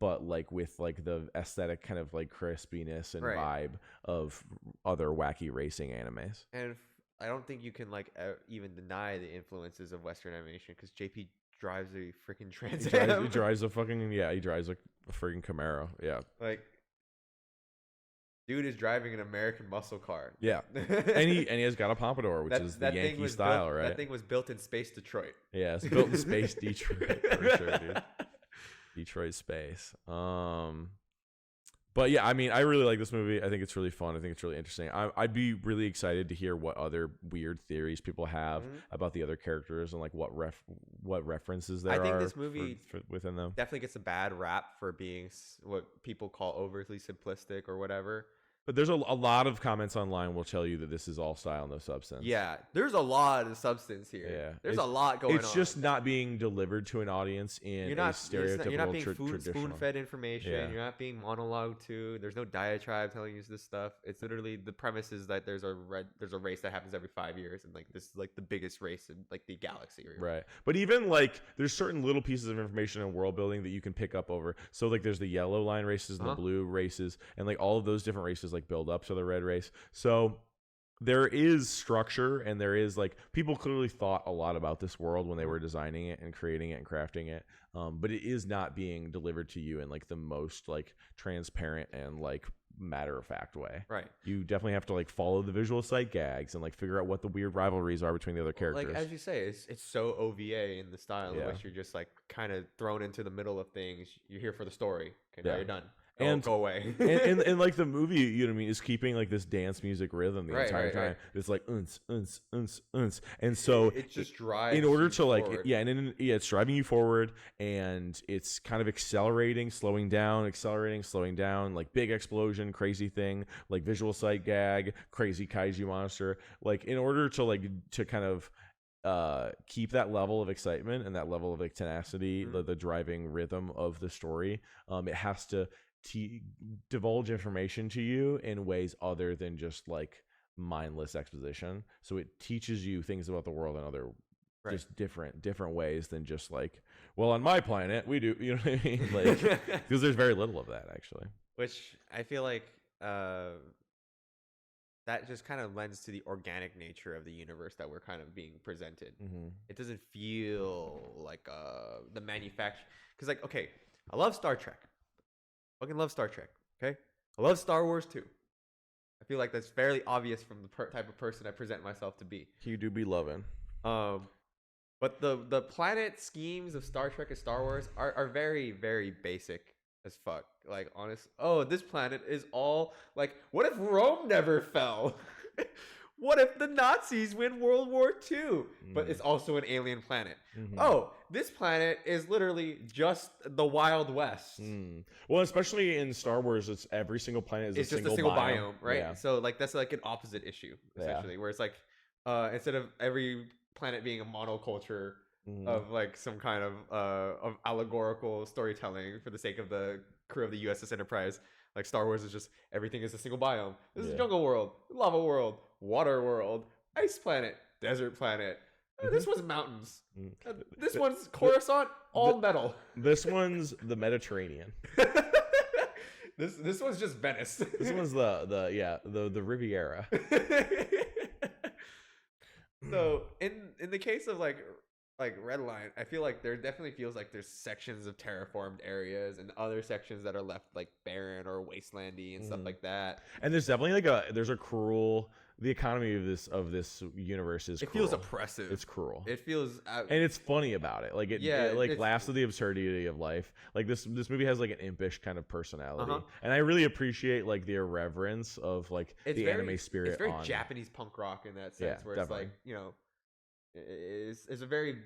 S1: but like with like the aesthetic kind of like crispiness and vibe of other wacky racing animes.
S2: And I don't think you can like even deny the influences of Western animation, because JP drives a freaking Trans Am.
S1: He drives a freaking Camaro. Yeah.
S2: Like, dude is driving an American muscle car.
S1: Yeah, and he has got a pompadour, which is the Yankee style, right?
S2: That thing was built in Space Detroit.
S1: Yeah, it's built in Space Detroit for sure, dude. Detroit space. But yeah, I mean, I really like this movie. I think it's really fun. I think it's really interesting. I'd be really excited to hear what other weird theories people have about the other characters and like what references there are. I think this movie within them
S2: definitely gets a bad rap for being what people call overly simplistic or whatever.
S1: But there's a lot of comments online will tell you that this is all style, no substance.
S2: Yeah, there's a lot of substance here.
S1: Yeah,
S2: there's a lot going on.
S1: It's just not being delivered to an audience in a stereotypical,
S2: you're not being
S1: traditional.
S2: spoon-fed information. Yeah. You're not being monologued to. There's no diatribe telling you this stuff. It's literally the premise is that there's a race that happens every 5 years, and like this is like the biggest race in like the galaxy.
S1: Right. But even like there's certain little pieces of information and world building that you can pick up over. So like there's the yellow line races and the blue races, and like all of those different races like build up to the red race. So there is structure, and there is like people clearly thought a lot about this world when they were designing it and creating it and crafting it, but it is not being delivered to you in like the most like transparent and like matter-of-fact way.
S2: Right.
S1: You definitely have to like follow the visual sight gags and like figure out what the weird rivalries are between the other characters.
S2: Like as you say, it's so OVA in the style in
S1: Yeah.
S2: which you're just like kind of thrown into the middle of things. You're here for the story. Okay, now
S1: Yeah.
S2: you're done.
S1: And
S2: Go away.
S1: and like the movie, you know what I mean, is keeping like this dance music rhythm the
S2: Right,
S1: entire
S2: right,
S1: time.
S2: right.
S1: It's like uns, uns, uns, uns. And so
S2: it just drives
S1: in order
S2: you
S1: to like
S2: forward.
S1: it's driving you forward, and it's kind of accelerating, slowing down, accelerating, slowing down, like big explosion, crazy thing, like visual sight gag, crazy kaiju monster. Like in order to like to kind of keep that level of excitement and that level of like tenacity, the driving rhythm of the story, it has to divulge information to you in ways other than just like mindless exposition. So it teaches you things about the world in other just different ways than just like, well, on my planet we do, you know what I mean? Like, because there's very little of that actually.
S2: Which I feel like that just kind of lends to the organic nature of the universe that we're kind of being presented. It doesn't feel like the manufacture, because like, okay, I love Star Trek. Fucking love Star Trek. Okay, I love Star Wars too. I feel like that's fairly obvious from the type of person I present myself to be.
S1: You do be loving.
S2: But the planet schemes of Star Trek and Star Wars are very, very basic as fuck. Like, honest. Oh, this planet is all like, what if Rome never fell? What if the Nazis win World War II? But it's also an alien planet. Oh, this planet is literally just the Wild West.
S1: Well, especially in Star Wars, it's every single planet is
S2: just a single biome, right?
S1: Yeah.
S2: So like that's like an opposite issue essentially, where it's like instead of every planet being a monoculture of like some kind of allegorical storytelling for the sake of the crew of the USS Enterprise, like Star Wars is just everything is a single biome. This is jungle world, lava world, water world, ice planet, desert planet. This one's mountains. This one's Coruscant, all metal.
S1: This one's the Mediterranean.
S2: This one's just Venice.
S1: This one's the Riviera.
S2: So in the case of like Redline, I feel like there definitely feels like there's sections of terraformed areas and other sections that are left like barren or wastelandy and stuff like that.
S1: And there's definitely like there's a cruel, the economy of this universe is
S2: it
S1: cruel.
S2: feels oppressive.
S1: It's cruel.
S2: It feels
S1: and it's funny about it. Like it laughs at the absurdity of life. Like this movie has like an impish kind of personality, and I really appreciate like the irreverence of like the anime spirit.
S2: It's very Japanese punk rock in that sense, where it's like, you know, it's a very.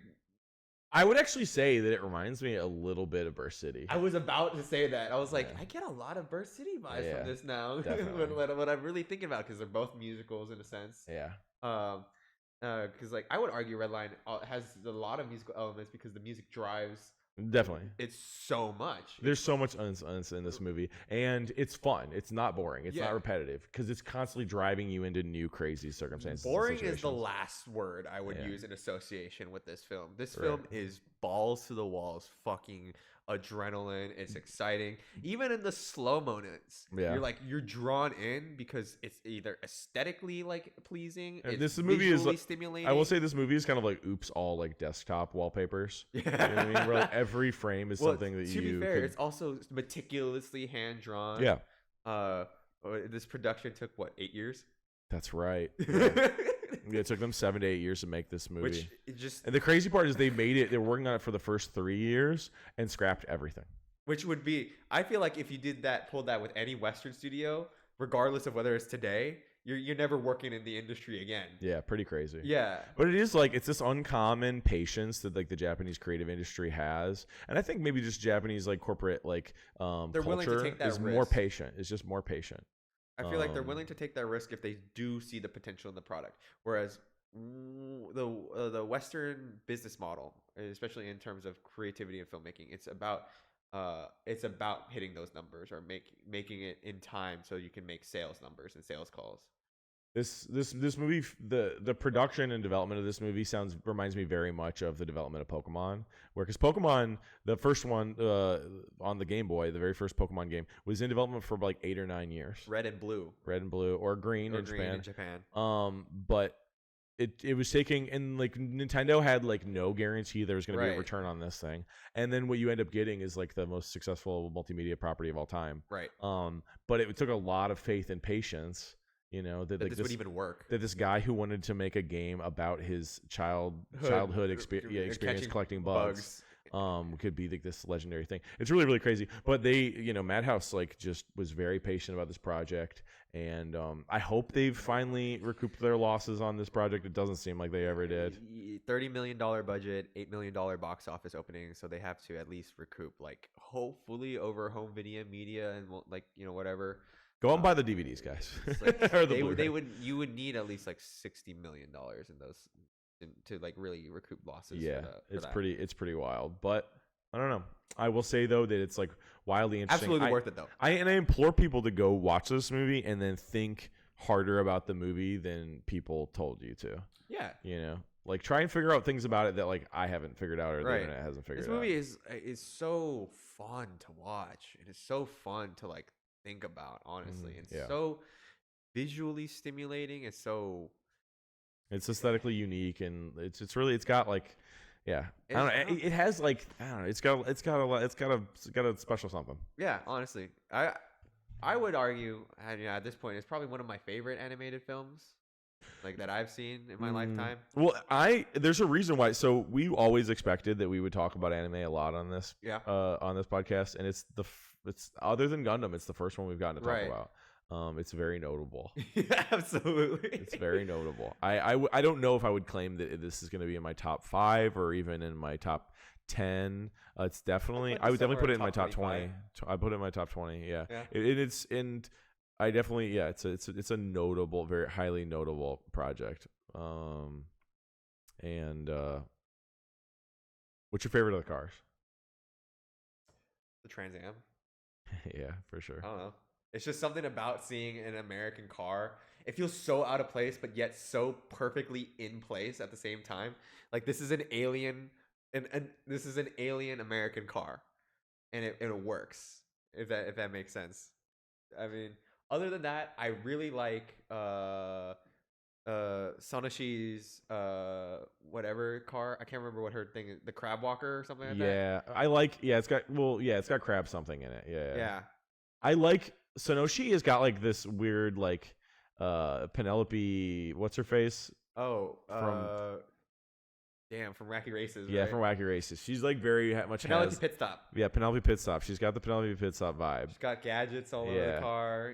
S1: I would actually say that it reminds me a little bit of Burst City.
S2: I was about to say that. I was like, I get a lot of Burst City vibes from this now. What I'm really thinking about, because they're both musicals in a sense.
S1: Yeah.
S2: Because like I would argue Redline has a lot of musical elements because the music drives.
S1: Definitely.
S2: It's so much.
S1: There's so much uns in this movie, and it's fun. It's not boring. It's not repetitive because it's constantly driving you into new crazy circumstances.
S2: Boring is the last word I would use in association with this film. This film is balls to the walls, fucking adrenaline. It's exciting. Even in the slow moments, you're drawn in because it's either aesthetically like pleasing.
S1: This movie is like,
S2: stimulating.
S1: I will say this movie is kind of like oops all like desktop wallpapers. You know what I mean? Where like every frame is something that
S2: to be fair, it's also meticulously hand drawn.
S1: Yeah.
S2: This production took 8 years?
S1: That's right. Yeah, it took them 7 to 8 years to make this movie. And the crazy part is they were working on it for the first 3 years and scrapped everything.
S2: Which would be, I feel like if you pulled that with any Western studio, regardless of whether it's today, you're never working in the industry again.
S1: Yeah, pretty crazy.
S2: Yeah.
S1: But it is like, it's this uncommon patience that like the Japanese creative industry has. And I think maybe just Japanese like corporate like
S2: they're willing to take that
S1: is
S2: risk.
S1: more patient. It's just more patient.
S2: I feel like they're willing to take that risk if they do see the potential in the product. Whereas the Western business model, especially in terms of creativity and filmmaking, it's about hitting those numbers or making it in time so you can make sales numbers and sales calls.
S1: This movie, the production and development of this movie reminds me very much of the development of Pokemon, because Pokemon, the first one on the Game Boy, the very first Pokemon game, was in development for like 8 or 9 years.
S2: Red and blue,
S1: or green in Japan.
S2: Japan.
S1: But it was taking, and like Nintendo had like no guarantee there was going to be a
S2: Right.
S1: return on this thing, and then what you end up getting is like the most successful multimedia property of all time.
S2: Right.
S1: But it took a lot of faith and patience, that like
S2: this would even work.
S1: that this guy who wanted to make a game about his childhood experience
S2: Catching
S1: collecting bugs could be like this legendary thing. It's really, really crazy. But they, Madhouse like just was very patient about this project, and I hope they've finally recouped their losses on this project. It doesn't seem like they ever did.
S2: $30 million budget, $8 million box office opening, so they have to at least recoup, like hopefully over home video media and like whatever.
S1: Go out and buy the DVDs, guys.
S2: Like,
S1: Or the Blu-ray.
S2: you would need at least like $60 million in those to like really recoup losses.
S1: Yeah,
S2: for
S1: it's
S2: that.
S1: pretty wild. But I don't know. I will say though that it's like wildly interesting.
S2: Absolutely worth it though.
S1: I implore people to go watch this movie and then think harder about the movie than people told you to.
S2: Yeah.
S1: Like try and figure out things about it that like I haven't figured out or the
S2: Right.
S1: internet hasn't figured
S2: This
S1: out.
S2: movie is so fun to watch. It is so fun to like think about, honestly. It's
S1: yeah.
S2: so visually stimulating. It's so
S1: It's aesthetically unique, and it's got like, yeah. I don't know. It has like, I don't know. It's got a lot. It's got a special something.
S2: yeah, honestly. I would argue at this point it's probably one of my favorite animated films like that I've seen in my lifetime.
S1: Well, there's a reason why. So we always expected that we would talk about anime a lot on this podcast, and it's other than Gundam, it's the first one we've gotten to talk
S2: Right.
S1: about. It's very notable.
S2: Yeah, absolutely.
S1: It's very notable. I don't know if I would claim that this is going to be in my top 5 or even in my top 10. It's definitely, I would definitely put it in my top 20. I put it in my top 20. Yeah. It's I definitely, yeah, it's a notable, very highly notable project. And what's your favorite of the cars?
S2: The Trans Am.
S1: Yeah, for sure.
S2: I don't know. It's just something about seeing an American car. It feels so out of place, but yet so perfectly in place at the same time. Like this is an alien, and this is an alien American car, and it works. If that makes sense. I mean, other than that, I really like Sonashi's whatever car. I can't remember what her thing is. The Crab Walker or something like that.
S1: Yeah, I like. Yeah, it's got crab something in it.
S2: Yeah.
S1: I like Sonoshi has got like this weird like Penelope, what's her face?
S2: Oh,
S1: From
S2: from Wacky Races.
S1: Yeah,
S2: right?
S1: from Wacky Races. She's like very much
S2: Penelope Pit Stop.
S1: Yeah, Penelope Pit Stop. She's got the Penelope Pit Stop vibe.
S2: She's got gadgets all over the car.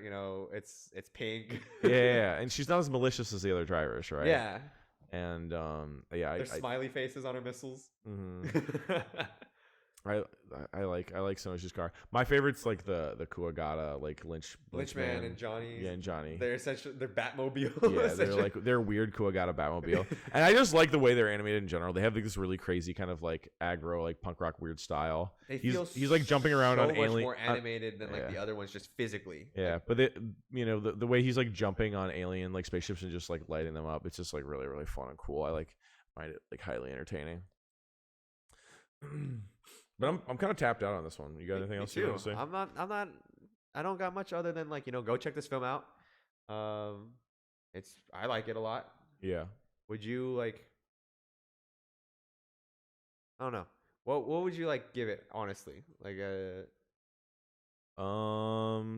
S2: It's pink.
S1: yeah, and she's not as malicious as the other drivers, right?
S2: Yeah.
S1: And
S2: There's smiley faces on her missiles.
S1: I like Sonoshi's car. My favorite's like the Kuwagata, like
S2: Lynchman and Johnny.
S1: Yeah, and Johnny.
S2: They're Batmobile.
S1: Yeah, they're weird Kuwagata Batmobile. And I just like the way they're animated in general. They have like this really crazy kind of like aggro, like punk rock weird style. He's like jumping around on alien.
S2: Much more animated than like the other ones, just physically.
S1: Yeah, but the way he's like jumping on alien like spaceships and just like lighting them up, it's just like really, really fun and cool. I find it like highly entertaining. But I'm kind of tapped out on this one. You got anything else you want to say?
S2: I'm not. I don't got much other than like go check this film out. I like it a lot.
S1: Yeah.
S2: Would you like? I don't know. What would you like give it honestly? Like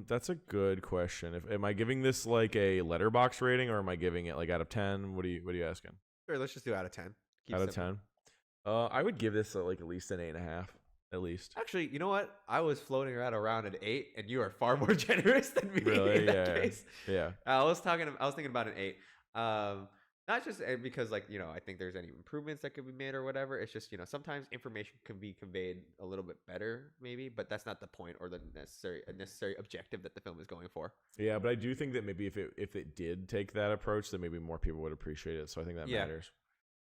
S1: that's a good question. Am I giving this like a letterbox rating or am I giving it like out of 10? What are you asking?
S2: Sure, let's just do out of 10.
S1: Out of 10. I would give this like at least an 8.5. At least.
S2: Actually, you know what? I was floating around an 8, and you are far more generous than me
S1: really?
S2: in that case.
S1: Yeah.
S2: I was thinking about an 8. Not just because I think there's any improvements that could be made or whatever. It's just sometimes information can be conveyed a little bit better, maybe, but that's not the point or the necessary objective that the film is going for.
S1: Yeah, but I do think that maybe if it did take that approach, then maybe more people would appreciate it. So I think that matters.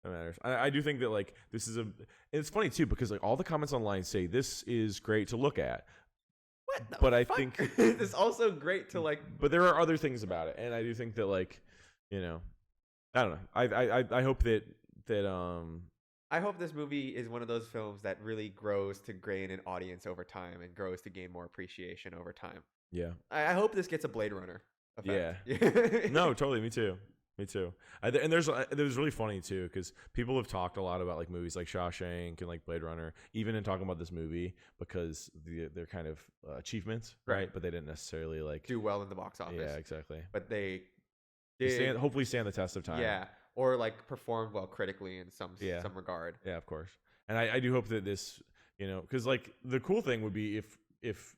S1: That matters. I do think that like this is it's funny too because like all the comments online say this is great to look at.
S2: What the
S1: but
S2: fuck?
S1: I think
S2: it's also great to like.
S1: But there are other things about it, and I do think that like I don't know. I hope that
S2: I hope this movie is one of those films that really grows to gain an audience over time and grows to gain more appreciation over time.
S1: Yeah.
S2: I hope this gets a Blade Runner effect.
S1: Yeah. No, totally. Me too. Me too. And there's really funny too because people have talked a lot about like movies like Shawshank and like Blade Runner, even in talking about this movie because they're kind of achievements, right? But they didn't necessarily like
S2: do well in the box office.
S1: Yeah, exactly.
S2: But they did
S1: hopefully stand the test of time.
S2: Yeah, or like performed well critically in some regard.
S1: Yeah, of course. And I do hope that this, because like the cool thing would be if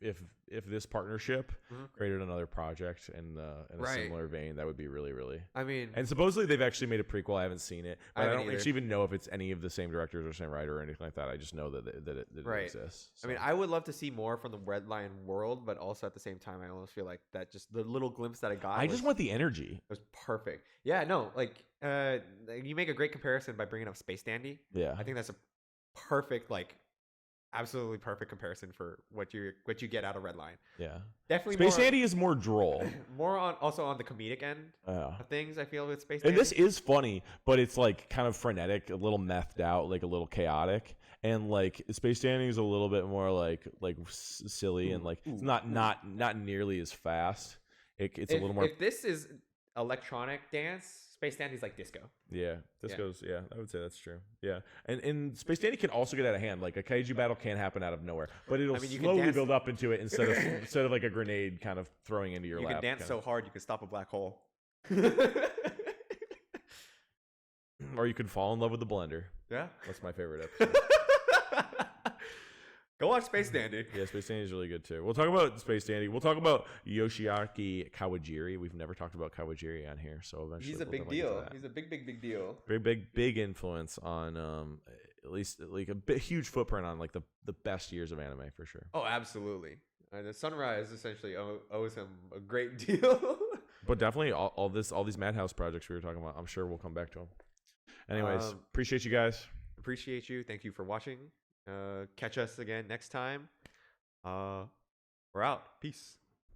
S1: this partnership created another project in a similar vein, that would be really, really.
S2: I mean,
S1: and supposedly they've actually made a prequel. I haven't seen it, but I don't
S2: either.
S1: actually even know if it's any of the same directors or same writer or anything like that. I just know that it exists. So.
S2: I mean, I would love to see more from the Redline world, but also at the same time, I almost feel like that just the little glimpse that I got.
S1: I just want the energy.
S2: It was perfect. Yeah, no, like you make a great comparison by bringing up Space Dandy.
S1: Yeah,
S2: I think that's a perfect absolutely perfect comparison for what you get out of Redline.
S1: Yeah,
S2: definitely.
S1: Space Dandy is more droll,
S2: more on the comedic end of things. I feel with Space
S1: Dandy.
S2: And
S1: this is funny, but it's like kind of frenetic, a little methed out, like a little chaotic, and like Space Dandy is a little bit more like silly and like it's not nearly as fast. It's a little more.
S2: If this is electronic dance, Space Dandy's like disco.
S1: Yeah, disco's. Yeah, I would say that's true. Yeah, and Space Dandy can also get out of hand. Like a kaiju battle can happen out of nowhere, but it'll slowly build up into it instead of like a grenade kind of throwing into your lap.
S2: You can dance so hard you can stop a black hole.
S1: Or you could fall in love with the blender.
S2: Yeah,
S1: that's my favorite episode.
S2: Go watch Space Dandy.
S1: Yeah, Space Dandy is really good too. We'll talk about Space Dandy. We'll talk about Yoshiaki Kawajiri. We've never talked about Kawajiri on here, so eventually
S2: he's a big deal. He's a big deal.
S1: Big influence on at least like a huge footprint on like the best years of anime for sure.
S2: Oh, absolutely. The Sunrise essentially owes him a great deal.
S1: But definitely all these Madhouse projects we were talking about, I'm sure we'll come back to them. Anyways, appreciate you guys.
S2: Appreciate you. Thank you for watching. Catch us again next time. We're out. Peace.